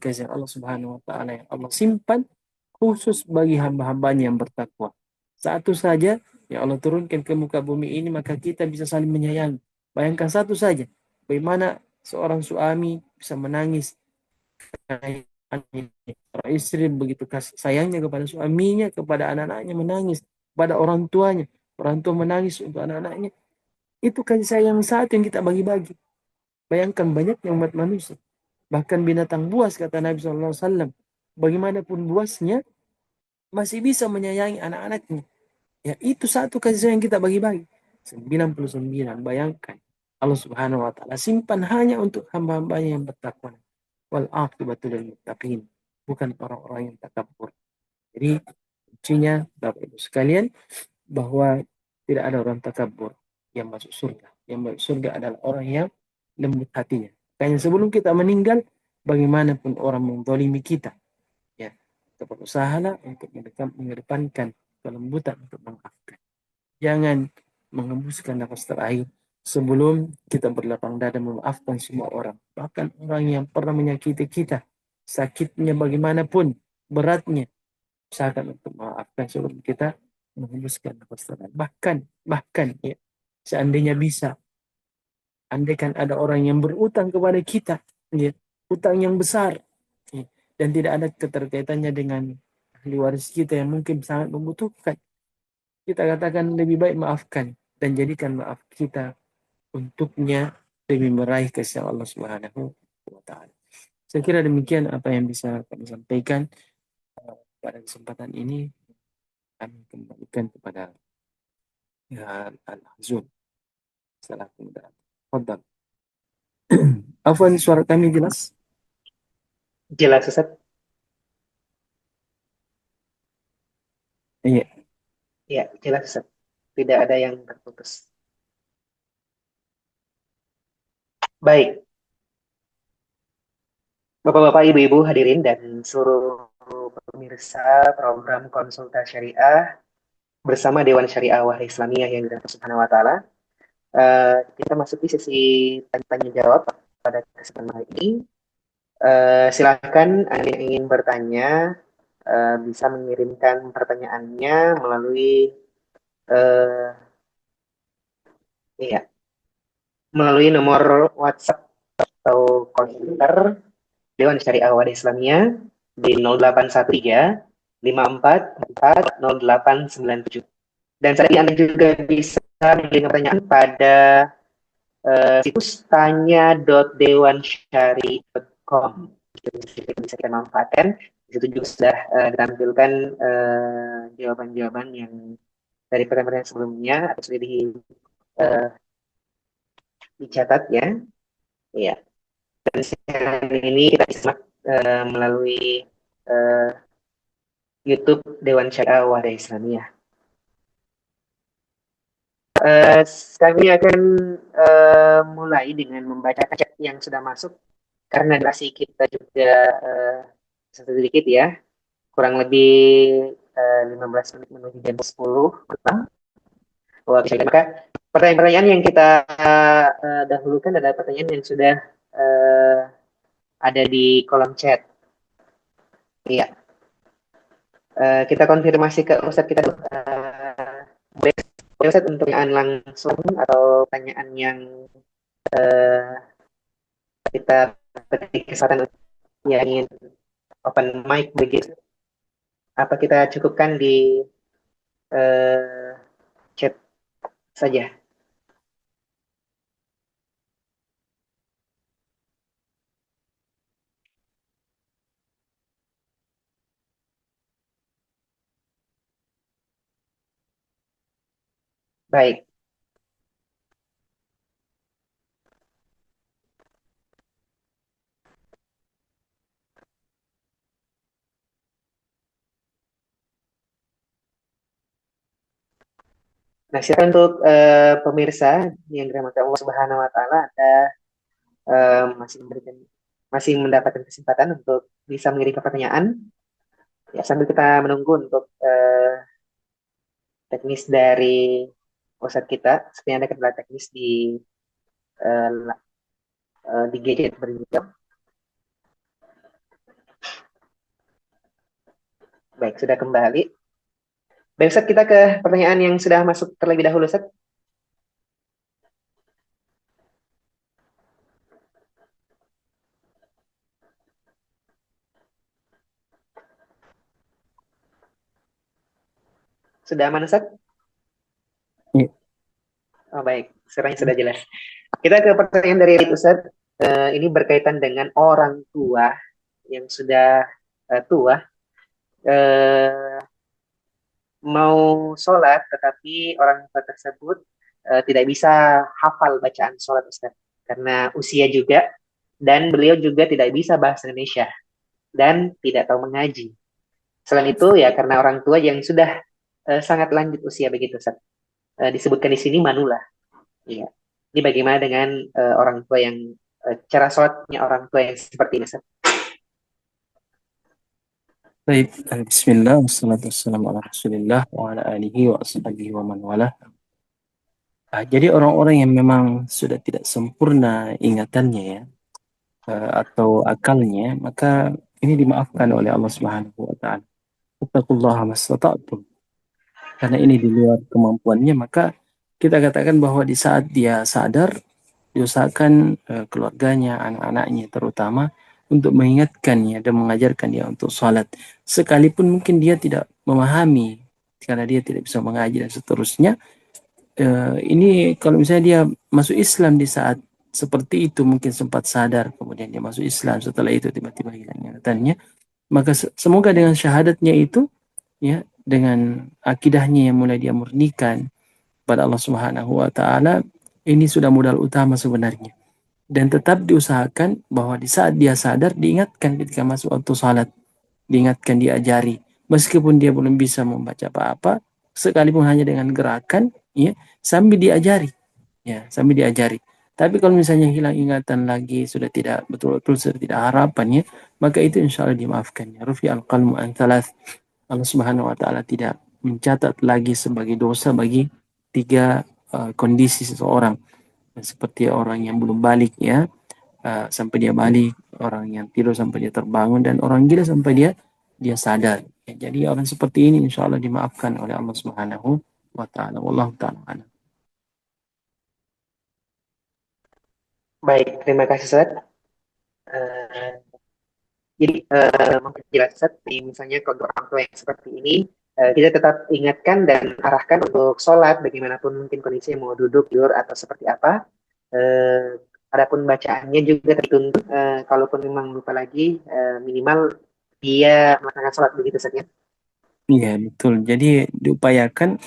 Speaker 2: kasih Allah Subhanahu wa taala yang Allah simpan khusus bagi hamba-hambanya yang bertakwa. Satu saja yang Allah turunkan ke muka bumi ini maka kita bisa saling menyayangi. Bayangkan satu saja, bagaimana seorang suami bisa menangis seorang istri begitu kasih sayangnya kepada suaminya, kepada anak-anaknya menangis, kepada orang tua menangis untuk anak-anaknya. Itu kasih sayang saat yang kita bagi-bagi. Bayangkan banyaknya umat manusia. Bahkan binatang buas kata Nabi SAW. Bagaimanapun buasnya masih bisa menyayangi anak-anaknya. Ya itu satu kasih sayang kita bagi-bagi. 99. Bayangkan. Allah Subhanahu wa taala simpan hanya untuk hamba-hambanya yang bertakwa. Wal aqibatu lil muttaqin. Bukan orang-orang yang takabur. Jadi kuncinya Bapak Ibu sekalian bahwa tidak ada orang takabur yang masuk surga. Yang masuk surga adalah orang yang lembut hatinya. Kayaknya sebelum kita meninggal, bagaimanapun orang menzalimi kita, ya kita berusahalah untuk mengedepankan kelembutan untuk memaafkan. Jangan mengembuskan nafas terakhir sebelum kita berlapang dada memaafkan semua orang. Bahkan orang yang pernah menyakiti kita, sakitnya bagaimanapun, beratnya, usahakan untuk memaafkan sebelum kita mengembuskan nafas terakhir. Bahkan ya, seandainya bisa, andaikan ada orang yang berutang kepada kita, ya, utang yang besar, ya, dan tidak ada keterkaitannya dengan ahli waris kita yang mungkin sangat membutuhkan, kita katakan lebih baik maafkan dan jadikan maaf kita untuknya demi meraih kasih Allah Subhanahu wa taala. Saya kira demikian apa yang bisa kami sampaikan pada kesempatan ini. Kami kembalikan kepada ya, Al-Hazun. Salah kemudian. Fadal. Afwan, suara kami jelas?
Speaker 1: Jelas Ustaz?
Speaker 2: Iya.
Speaker 1: Ya, jelas Ustaz. Tidak ada yang terputus. Baik, Bapak-bapak, Ibu-ibu hadirin dan seluruh pemirsa program konsultasi syariah bersama Dewan Syariah Wahai Islamiyah yang dirahmati Subhanahu wa taala. Kita masuk di sesi tanya jawab pada kesempatan hari ini. Silakan Anda yang ingin bertanya bisa mengirimkan pertanyaannya melalui uh, iya, melalui nomor WhatsApp atau call center Dewan Syariah Wahai Islamiyah di 0813 54 40 897. Dan saat ini Anda juga bisa mengirim pertanyaan pada situs tanya.dewansyari.com. Bisa kita manfaatkan. Di situ juga sudah ditampilkan jawaban-jawaban yang dari pertanyaan sebelumnya atau sudah dicatat ya. Iya. Dan hari ini kita bisa melalui uh, YouTube Dewan Syariah Wadah Islamiyah. Kami akan mulai dengan membaca chat yang sudah masuk karena durasi kita juga sedikit ya, kurang lebih 15 menit menuju jam 10 malam. Maka pertanyaan-pertanyaan yang kita dahulukan adalah pertanyaan yang sudah uh, ada di kolom chat. Iya, kita konfirmasi ke Ustadz kita dulu. Ustadz untuk pertanyaan langsung atau pertanyaan yang kita beri kesempatan yang ingin open mic begitu, apa kita cukupkan di uh, chat saja? Baik. Nah, silakan untuk pemirsa yang dirahmati Allah Subhanahu wa taala, Anda masih mendapatkan kesempatan untuk bisa mengirim pertanyaan. Ya, sambil kita menunggu untuk teknis dari pusat kita, sepertinya ada kendala teknis di gadget berikutnya. Baik, sudah kembali. Baik, Ustaz, kita ke pertanyaan yang sudah masuk terlebih dahulu, Ustaz. Sudah aman, Ustaz?
Speaker 2: Iya.
Speaker 1: Oh, baik, sekarang sudah jelas. Kita ke pertanyaan dari Ustaz. Ini berkaitan dengan orang tua yang sudah tua, eh, mau sholat, tetapi orang tua tersebut tidak bisa hafal bacaan sholat, Ustaz. Karena usia juga, dan beliau juga tidak bisa bahasa Indonesia, dan tidak tahu mengaji. Selain itu, ya karena orang tua yang sudah sangat lanjut usia begitu, Ustaz. Disebutkan di sini manula. Iya. Ini bagaimana dengan orang tua yang cara sholatnya orang tua yang seperti ini, Ustaz?
Speaker 2: Baik, Bismillah, wassalatu wassalamu ala Rasulillah wa ala alihi wa ashabihi wa man wala. Jadi orang-orang yang memang sudah tidak sempurna ingatannya ya, atau akalnya, maka ini dimaafkan oleh Allah Subhanahu wa taala. Ittaqullaha mastata'tum. Karena ini di luar kemampuannya, maka kita katakan bahwa di saat dia sadar, diusahakan keluarganya, anak-anaknya terutama untuk mengingatkannya dan mengajarkan dia untuk sholat. Sekalipun mungkin dia tidak memahami karena dia tidak bisa mengaji dan seterusnya. Ini kalau misalnya dia masuk Islam di saat seperti itu mungkin sempat sadar kemudian dia masuk Islam setelah itu tiba-tiba hilang ingatannya, maka semoga dengan syahadatnya itu ya, dengan akidahnya yang mulai dia murnikan pada Allah Subhanahu wa taala, ini sudah modal utama sebenarnya. Dan tetap diusahakan bahwa di saat dia sadar diingatkan ketika masuk waktu salat, diingatkan, diajari. Meskipun dia belum bisa membaca apa-apa, sekalipun hanya dengan gerakan, ya, sambil diajari, ya, sambil diajari. Tapi kalau misalnya hilang ingatan lagi, sudah tidak betul-betul sudah tidak harapan ya, maka itu insya Allah dimaafkan. Ya. Rufi al-qalmu an thalath. Allah Subhanahu wa taala tidak mencatat lagi sebagai dosa bagi tiga kondisi seseorang. Seperti orang yang belum balik ya, sampai dia balik, orang yang tidur sampai dia terbangun, dan orang gila sampai dia dia sadar. Ya, jadi orang seperti ini insya Allah dimaafkan oleh Allah Subhanahu wa taala. Wallahu taala alam.
Speaker 1: Baik, terima kasih, Ustaz. Eh, jadi, memperjelas, Ustaz, misalnya kalau untuk orang tua yang seperti ini, kita tetap ingatkan dan arahkan untuk sholat, bagaimanapun mungkin kondisinya mau duduk, tidur, atau seperti apa. Eh, Adapun bacaannya juga dituntut, kalaupun memang lupa lagi, minimal dia melaksanakan sholat begitu saja.
Speaker 2: Iya betul. Jadi diupayakan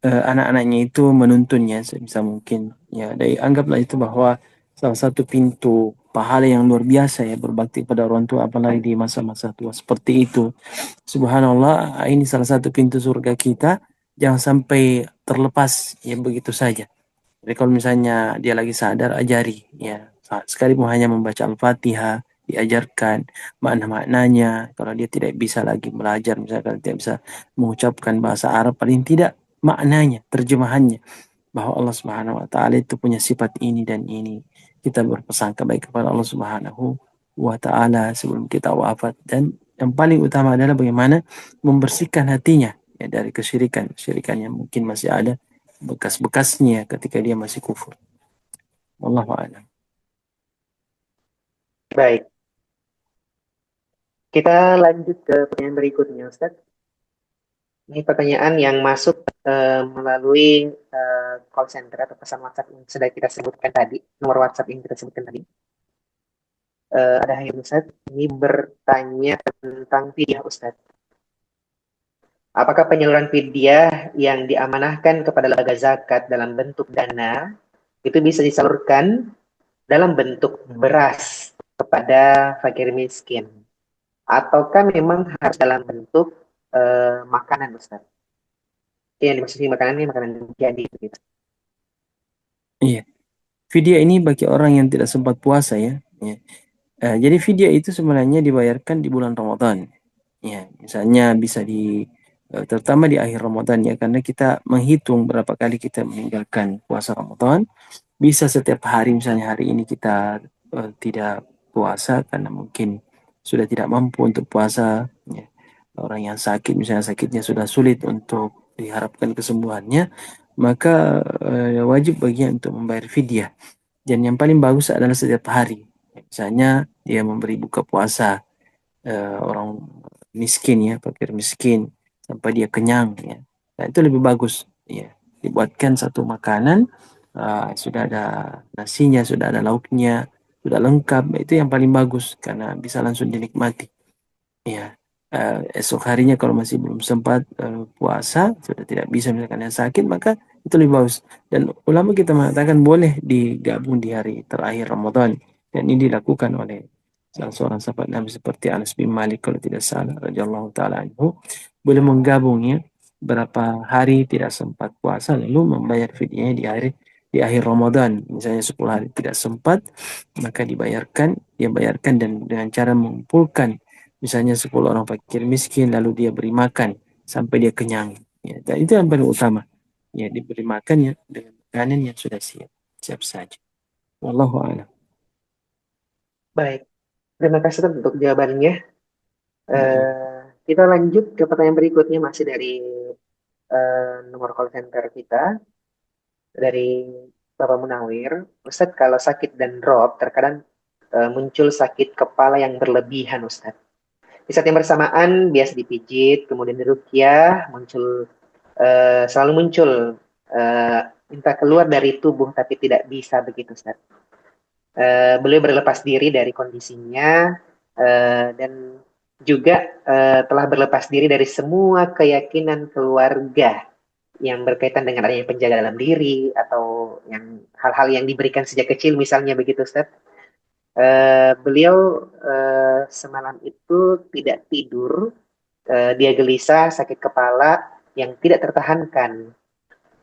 Speaker 2: anak-anaknya itu menuntunnya sebisa mungkin. Ya, dari anggaplah itu bahwa salah satu pintu pahala yang luar biasa ya berbakti pada orang tua apalagi di masa-masa tua seperti itu. Subhanallah, ini salah satu pintu surga kita. Jangan sampai terlepas ya begitu saja. Jadi kalau misalnya dia lagi sadar, ajari ya. Sekalipun hanya membaca Al-Fatihah, diajarkan makna-maknanya. Kalau dia tidak bisa lagi belajar, misalkan tidak bisa mengucapkan bahasa Arab, paling tidak maknanya, terjemahannya, bahwa Allah Subhanahu wa taala itu punya sifat ini dan ini. Kita berpersangka baik kepada Allah Subhanahu wa taala sebelum kita wafat, dan yang paling utama adalah bagaimana membersihkan hatinya ya dari kesyirikan, kesyirikan yang mungkin masih ada bekas-bekasnya ketika dia masih kufur. Wallahu a'lam.
Speaker 1: Baik, kita lanjut ke pertanyaan berikutnya, Ustaz. Ini pertanyaan yang masuk melalui call center atau pesan WhatsApp yang sudah kita sebutkan tadi, nomor WhatsApp yang kita sebutkan tadi. Ada yang Ustaz, ini bertanya tentang fidyah, Ustaz. Apakah penyaluran fidyah yang diamanahkan kepada lembaga zakat dalam bentuk dana itu bisa disalurkan dalam bentuk beras kepada fakir miskin? Ataukah memang harus dalam bentuk makanan, Ustaz? Yang dimaksudkan makanan ini makanan jadi gitu.
Speaker 2: Iya, fidyah ini bagi orang yang tidak sempat puasa ya. Ya. Jadi fidyah itu sebenarnya dibayarkan di bulan Ramadan. Ya, misalnya bisa terutama di akhir Ramadan ya, karena kita menghitung berapa kali kita meninggalkan puasa Ramadan. Bisa setiap hari, misalnya hari ini kita tidak puasa karena mungkin sudah tidak mampu untuk puasa. Ya. orang yang sakit, misalnya sakitnya sudah sulit untuk diharapkan kesembuhannya, maka wajib baginya untuk membayar fidyah. Dan yang paling bagus adalah setiap hari. Misalnya dia memberi buka puasa orang miskin ya, fakir miskin sampai dia kenyang ya. Nah, itu lebih bagus ya. Dibuatkan satu makanan sudah ada nasinya, sudah ada lauknya, sudah lengkap. Itu yang paling bagus karena bisa langsung dinikmati. Ya, esok harinya kalau masih belum sempat puasa, sudah tidak bisa misalkan yang sakit, maka itu lebih bagus. Dan ulama kita mengatakan boleh digabung di hari terakhir Ramadan. Dan ini dilakukan oleh salah seorang sahabat Nabi seperti Anas bin Malik kalau tidak salah, radhiyallahu taala anhu, boleh menggabungnya berapa hari tidak sempat puasa lalu membayar fidyahnya di akhir Ramadan. Misalnya 10 hari tidak sempat, maka dia bayarkan dan dengan cara mengumpulkan misalnya 10 orang fakir miskin lalu dia beri makan sampai dia kenyang. Ya, dan itu yang paling utama. Ya, diberi makan ya dengan makanan yang sudah siap. Siap saja. Wallahu a'lam.
Speaker 1: Baik, terima kasih Ustaz untuk jawabannya.
Speaker 2: Mm-mm.
Speaker 1: Kita lanjut ke pertanyaan berikutnya masih dari nomor call center kita dari Bapak Munawir. Ustaz, kalau sakit dan drop terkadang muncul sakit kepala yang berlebihan Ustaz. Di saat yang bersamaan biasa dipijit, kemudian dirukyah, selalu muncul eh, minta keluar dari tubuh tapi tidak bisa begitu Ustaz. Beliau berlepas diri dari kondisinya dan juga telah berlepas diri dari semua keyakinan keluarga yang berkaitan dengan adanya penjaga dalam diri atau yang hal-hal yang diberikan sejak kecil misalnya begitu Ustaz. Beliau semalam itu tidak tidur, dia gelisah, sakit kepala yang tidak tertahankan.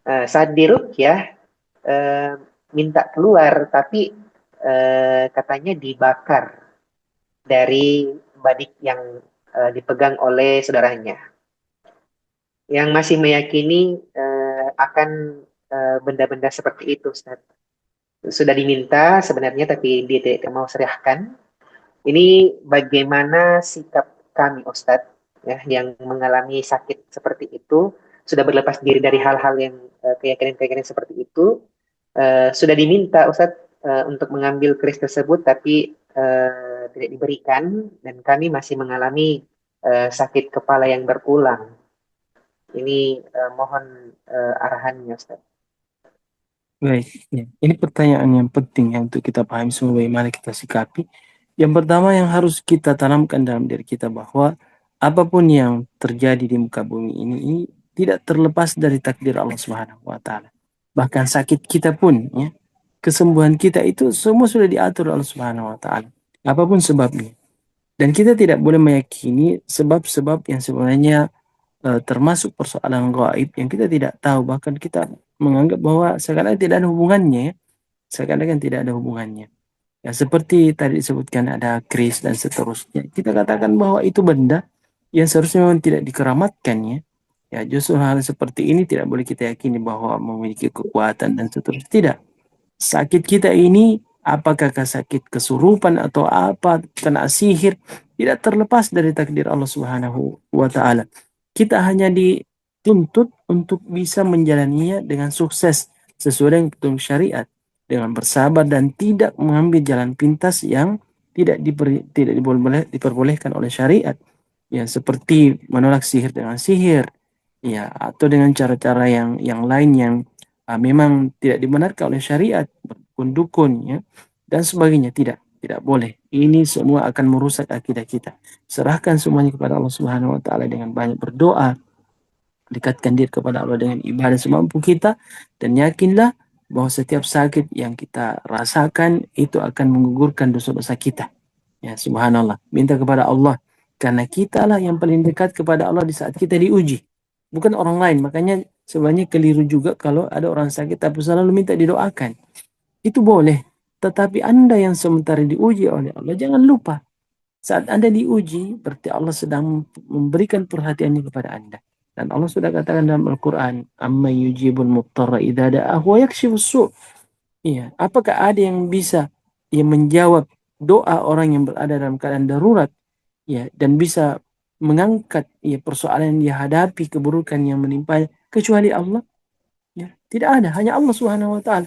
Speaker 1: Saat dirukyah eh, minta keluar, tapi katanya dibakar dari badik yang dipegang oleh saudaranya, yang masih meyakini akan benda-benda seperti itu, Ustaz. Sudah diminta sebenarnya, tapi dia tidak mau serahkan. Ini bagaimana sikap kami, Ustadz, ya, yang mengalami sakit seperti itu, sudah berlepas diri dari hal-hal yang keyakinan-keyakinan seperti itu, sudah diminta, Ustadz, untuk mengambil keris tersebut, tapi tidak diberikan, dan kami masih mengalami sakit kepala yang berulang. Ini mohon arahannya, Ustadz.
Speaker 2: Baik, ya. Ini pertanyaan yang penting yang untuk kita pahami semua bagaimana kita sikapi. Yang pertama yang harus kita tanamkan dalam diri kita bahwa apapun yang terjadi di muka bumi ini tidak terlepas dari takdir Allah Subhanahu wa taala. Bahkan sakit kita pun ya, kesembuhan kita itu semua sudah diatur Allah Subhanahu wa taala. Apapun sebabnya. Dan kita tidak boleh meyakini sebab-sebab yang sebenarnya termasuk persoalan gaib yang kita tidak tahu, bahkan kita menganggap bahwa sekarang tidak ada hubungannya ya. Sekarang kan tidak ada hubungannya ya, seperti tadi disebutkan ada kris dan seterusnya, kita katakan bahwa itu benda yang seharusnya memang tidak dikeramatkan ya. Ya, justru hal seperti ini tidak boleh kita yakini bahwa memiliki kekuatan dan seterusnya, tidak. Sakit kita ini apakah sakit kesurupan atau apa, kena sihir, tidak terlepas dari takdir Allah Subhanahu wa taala. Kita hanya dituntut untuk bisa menjalaninya dengan sukses sesuai dengan petunjuk syariat, dengan bersabar dan tidak mengambil jalan pintas yang tidak diperbolehkan oleh syariat. Ya, seperti menolak sihir dengan sihir, ya, atau dengan cara-cara yang lain yang memang tidak dibenarkan oleh syariat, dukun ya, dan sebagainya. Tidak boleh. Ini semua akan merusak akidah kita. Serahkan semuanya kepada Allah Subhanahu wa taala dengan banyak berdoa, dekatkan diri kepada Allah dengan ibadah semampu kita, dan yakinlah bahwa setiap sakit yang kita rasakan itu akan menggugurkan dosa-dosa kita. Ya, subhanallah. Minta kepada Allah. Karena kita lah yang paling dekat kepada Allah di saat kita diuji. Bukan orang lain. Makanya sebenarnya keliru juga kalau ada orang sakit tapi selalu minta didoakan. Itu boleh. Tetapi Anda yang sementara diuji oleh Allah, jangan lupa. Saat Anda diuji, berarti Allah sedang memberikan perhatiannya kepada Anda. Dan Allah sudah katakan dalam Al-Quran, Amma yujibul muttarra idha da'ahu wa yakshifus su'. Iya, apakah ada yang bisa yang menjawab doa orang yang berada dalam keadaan darurat, ya, dan bisa mengangkat ya, persoalan yang dia hadapi, keburukan yang menimpa kecuali Allah? Ya, tidak ada, hanya Allah Subhanahu wa taala.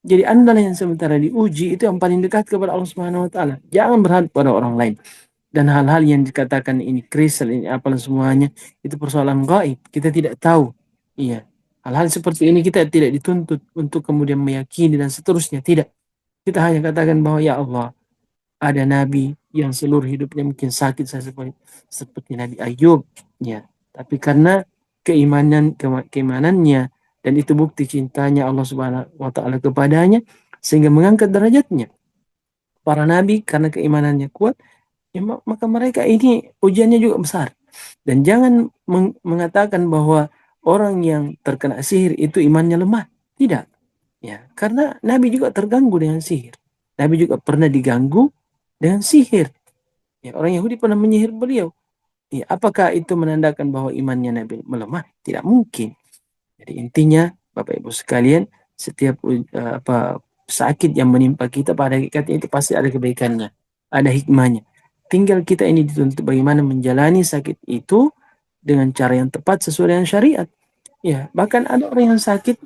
Speaker 2: Jadi Anda yang sementara diuji itu yang paling dekat kepada Allah Subhanahu wa taala. Jangan berharap pada orang lain. Dan hal-hal yang dikatakan ini kristal, ini apalah semuanya, itu persoalan gaib. Kita tidak tahu. Iya. Hal-hal seperti ini kita tidak dituntut untuk kemudian meyakini dan seterusnya. Tidak. Kita hanya katakan bahwa ya Allah, ada nabi yang seluruh hidupnya mungkin sakit saya seperti Nabi Ayub, ya. Tapi karena keimanannya dan itu bukti cintanya Allah Subhanahu wa taala kepadanya sehingga mengangkat derajatnya. Para nabi karena keimanannya kuat, ya, maka mereka ini ujiannya juga besar. Dan jangan mengatakan bahwa orang yang terkena sihir itu imannya lemah. Tidak. Ya, karena Nabi juga terganggu dengan sihir. Nabi juga pernah diganggu dengan sihir. Ya, orang Yahudi pernah menyihir beliau. Ya, apakah itu menandakan bahwa imannya Nabi melemah? Tidak mungkin. Jadi intinya, Bapak Ibu sekalian, setiap sakit yang menimpa kita pada hakikatnya itu pasti ada kebaikannya, ada hikmahnya. Tinggal kita ini dituntut bagaimana menjalani sakit itu dengan cara yang tepat sesuai dengan syariat. Ya, bahkan ada orang yang sakit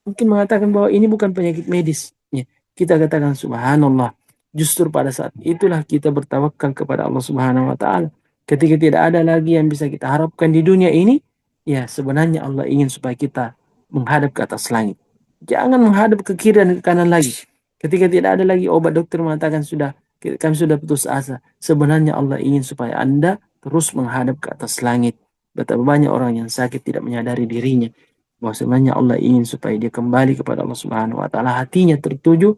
Speaker 2: mungkin mengatakan bahwa ini bukan penyakit medis. Ya, kita katakan subhanallah. Justru pada saat itulah kita bertawakal kepada Allah Subhanahu wa taala. Ketika tidak ada lagi yang bisa kita harapkan di dunia ini, ya sebenarnya Allah ingin supaya kita menghadap ke atas langit. Jangan menghadap ke kiri dan ke kanan lagi. Ketika tidak ada lagi obat, dokter mengatakan sudah kami sudah putus asa. Sebenarnya Allah ingin supaya Anda terus menghadap ke atas langit. Betapa banyak orang yang sakit tidak menyadari dirinya bahwa sebenarnya Allah ingin supaya dia kembali kepada Allah Subhanahu wa taala, hatinya tertuju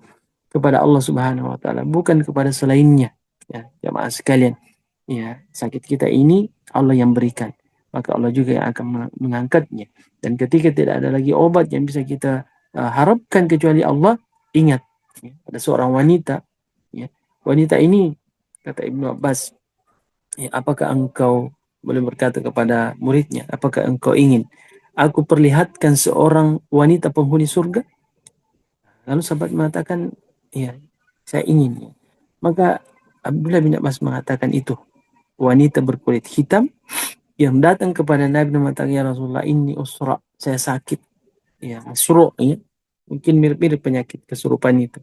Speaker 2: kepada Allah Subhanahu wa taala, bukan kepada selainnya. Ya, jamaah sekalian, ya, sakit kita ini Allah yang berikan, maka Allah juga yang akan mengangkatnya. Dan ketika tidak ada lagi obat yang bisa kita harapkan kecuali Allah, ingat, ya, ada seorang wanita, ya, wanita ini kata Ibnu Abbas, ya, apakah engkau boleh berkata kepada muridnya, apakah engkau ingin aku perlihatkan seorang wanita penghuni surga? Lalu sahabat mengatakan, ya, saya ingin. Maka Abdullah bin Abbas mengatakan itu. Wanita berkulit hitam yang datang kepada Nabi dan mengatakan, ya Rasulullah, ini usra, saya sakit. Ya, masru, ya. Mungkin mirip-mirip penyakit kesurupan itu.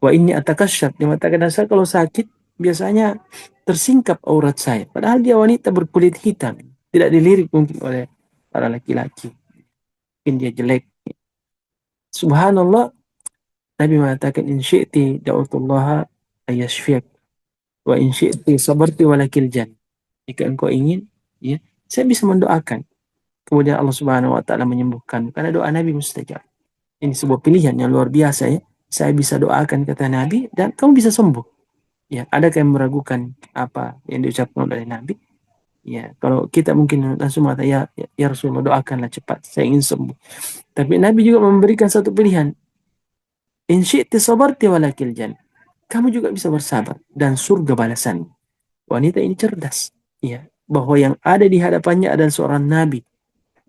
Speaker 2: Wah, ini atakasyaf. Dia mengatakan, saya kalau sakit, biasanya tersingkap aurat saya. Padahal dia wanita berkulit hitam. Tidak dilirik mungkin oleh para laki-laki. Mungkin dia jelek. Subhanallah, Nabi mengatakan in syi'ti da'utullaha ayashfiak wa in syi'ti sabarti walakil jan. Jika engkau ingin, ya, saya bisa mendoakan. Kemudian Allah Subhanahu wa taala menyembuhkan karena doa Nabi mustajab. Ini sebuah pilihan yang luar biasa, ya. Saya bisa doakan kata Nabi dan kamu bisa sembuh. Ya, adakah yang meragukan apa yang diucapkan oleh Nabi? Ya, kalau kita mungkin langsung mengatakan ya Rasulullah doakanlah cepat, saya ingin sembuh. Tapi Nabi juga memberikan satu pilihan. In syi'ti sabarti walakil jan. Kamu juga bisa bersabar dan surga balasan. Wanita ini cerdas, ya, bahwa yang ada di hadapannya adalah seorang nabi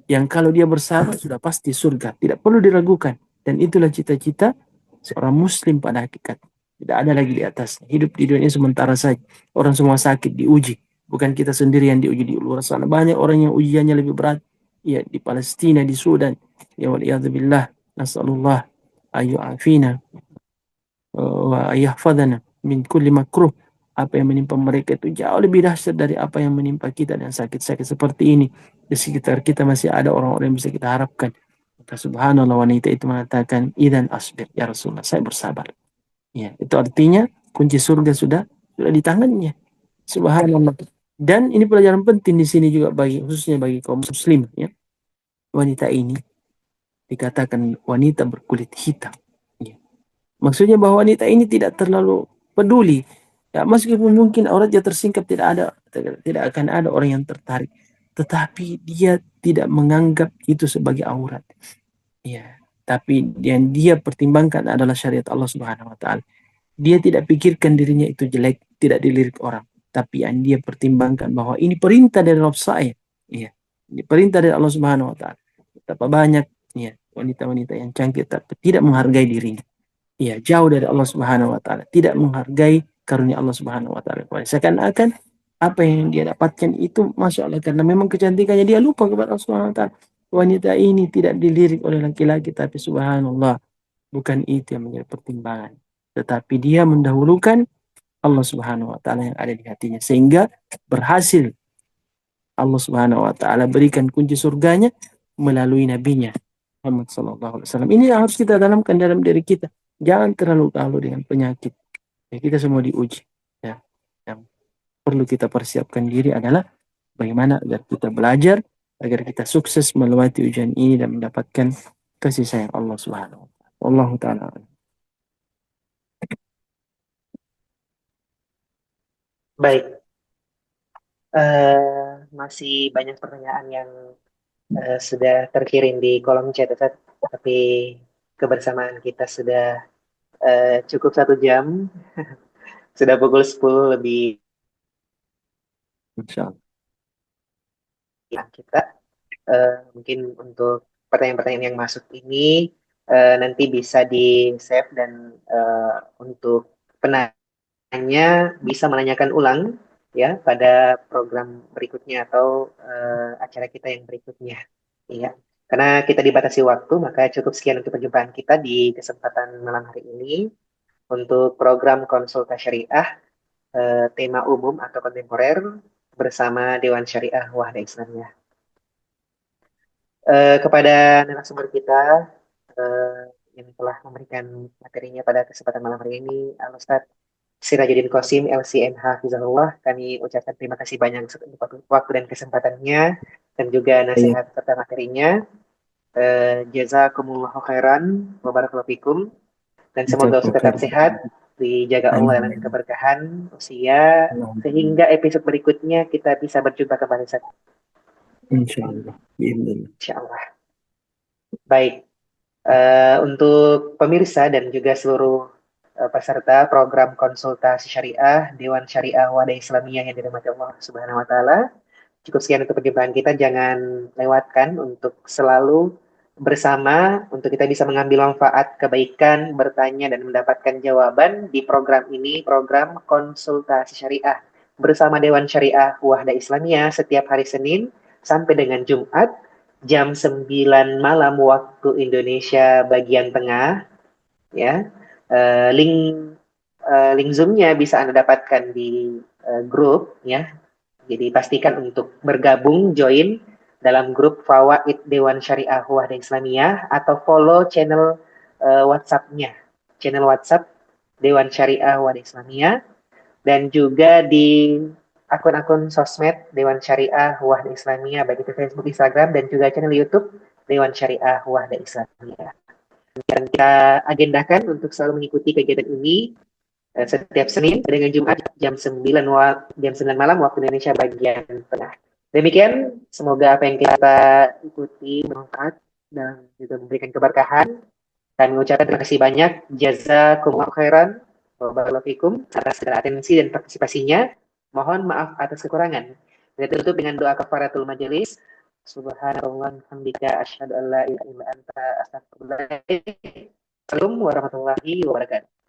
Speaker 2: yang kalau dia bersabar sudah pasti surga, tidak perlu diragukan. Dan itulah cita-cita seorang muslim pada hakikat. Tidak ada lagi di atas. Hidup di dunia ini sementara saja. Orang semua sakit diuji. Bukan kita sendiri yang diuji di luar sana. Banyak orang yang ujiannya lebih berat. Ya, di Palestina, di Sudan. Ya, waliyadzubillah. Nas'alullah ayu afina wa yahfadana min kulli makruh. Apa yang menimpa mereka itu jauh lebih dahsyat dari apa yang menimpa kita dan sakit-sakit seperti ini. Di sekitar kita masih ada orang-orang yang bisa kita harapkan. Maka subhanallah wanita itu mengatakan, idan asbir ya Rasulullah, saya bersabar. Ya, itu artinya kunci surga sudah di tangannya. Subhanallah. Dan ini pelajaran penting di sini juga bagi khususnya bagi kaum muslim, ya. Wanita ini dikatakan wanita berkulit hitam. Ya. Maksudnya bahwa wanita ini tidak terlalu peduli. Ya, meskipun mungkin auratnya tersingkap tidak akan ada orang yang tertarik. Tetapi dia tidak menganggap itu sebagai aurat. Ya, tapi yang dia pertimbangkan adalah syariat Allah Subhanahu wa taala. Dia tidak pikirkan dirinya itu jelek, tidak dilirik orang. Tapi yang dia pertimbangkan bahwa ini perintah dari Rabb saya. Ya, ini perintah dari Allah Subhanahu wa taala. Betapa banyak, ya, wanita-wanita yang cantik tapi tidak menghargai dirinya. Ya, jauh dari Allah Subhanahu wa taala, tidak menghargai karunia Allah Subhanahu wa taala. Seakan-akan apa yang dia dapatkan itu Masya Allah, karena memang kecantikannya dia lupa kepada Allah Subhanahu wa Ta'ala. Wanita ini tidak dilirik oleh laki-laki, tapi subhanallah, bukan itu yang menjadi pertimbangan, tetapi dia mendahulukan Allah Subhanahu wa Ta'ala yang ada di hatinya, sehingga berhasil Allah Subhanahu wa Ta'ala berikan kunci surganya melalui nabinya Muhammad sallallahu alaihi wasallam. Ini yang harus kita tanamkan dalam diri kita. Jangan terlalu lalu dengan penyakit. Ya, kita semua diuji. Ya. Yang perlu kita persiapkan diri adalah bagaimana agar kita belajar, agar kita sukses melewati ujian ini dan mendapatkan kasih sayang Allah Subhanahu wa Ta'ala. Wallahu ta'ala.
Speaker 1: Baik, masih banyak pertanyaan yang sudah terkirim di kolom chat, Ustaz. Tapi kebersamaan kita sudah cukup 1 jam, sudah pukul 10 lebih
Speaker 2: Insya Allah.
Speaker 1: kita. Mungkin untuk pertanyaan-pertanyaan yang masuk ini nanti bisa di-save dan untuk penanya bisa menanyakan ulang ya pada program berikutnya atau acara kita yang berikutnya. Ya. Karena kita dibatasi waktu, maka cukup sekian untuk perjumpaan kita di kesempatan malam hari ini untuk program konsultasi syariah tema umum atau kontemporer bersama Dewan Syariah Wahda Islamiyah. Kepada narasumber kita eh, yang telah memberikan materinya pada kesempatan malam hari ini, Al-Ustaz Sirajuddin Qasim, LCMH Hafizahullah, kami ucapkan terima kasih banyak untuk waktu dan kesempatannya dan juga
Speaker 2: Iya.
Speaker 1: nasihat serta materinya. Jazakumullahu khairan, wabarakallahu fikum, dan semoga Ustaz tetap sehat, dijaga Allah dalam
Speaker 2: Amin.
Speaker 1: keberkahan usia, sehingga episode berikutnya kita bisa berjumpa kembali, Ustaz.
Speaker 2: Insya Allah. Bismillah.
Speaker 1: Insya Allah. Baik. Untuk pemirsa dan juga seluruh peserta program konsultasi syariah Dewan Syariah Wadah Islamiyah yang dirahmati Allah Subhanahu wa taala. Cukup sekian untuk perjumpaan kita. Jangan lewatkan untuk selalu bersama untuk kita bisa mengambil manfaat kebaikan, bertanya dan mendapatkan jawaban di program ini, program konsultasi syariah bersama Dewan Syariah Wahda Islamiyah setiap hari Senin sampai dengan Jumat jam 9 malam waktu Indonesia bagian tengah ya. Link link Zoom-nya bisa Anda dapatkan di grup ya. Jadi pastikan untuk bergabung join dalam grup Fawaid Dewan Syariah Wahda Islamiyah atau follow channel WhatsApp-nya. Channel WhatsApp Dewan Syariah Wahda Islamiyah dan juga di akun-akun sosmed Dewan Syariah Wahda Islamiyah, baik itu Facebook, Instagram, dan juga channel YouTube Dewan Syariah Wahda Islamiyah. Dan kita agendakan untuk selalu mengikuti kegiatan ini setiap Senin dengan Jumat jam 9 malam waktu Indonesia bagian tengah. Demikian, semoga apa yang kita ikuti bermanfaat dan juga memberikan keberkahan. Kami mengucapkan terima kasih banyak. Jazakumullah khairan. Wabarakatuh atas segala atensi dan partisipasinya. Mohon maaf atas kekurangan. Kita tutup dengan doa kafaratul majelis. Subhanallah hamdika asyhadu an la ilaha illa anta astaghfiruka wa atubu ilaik. Assalamualaikum warahmatullahi wabarakatuh.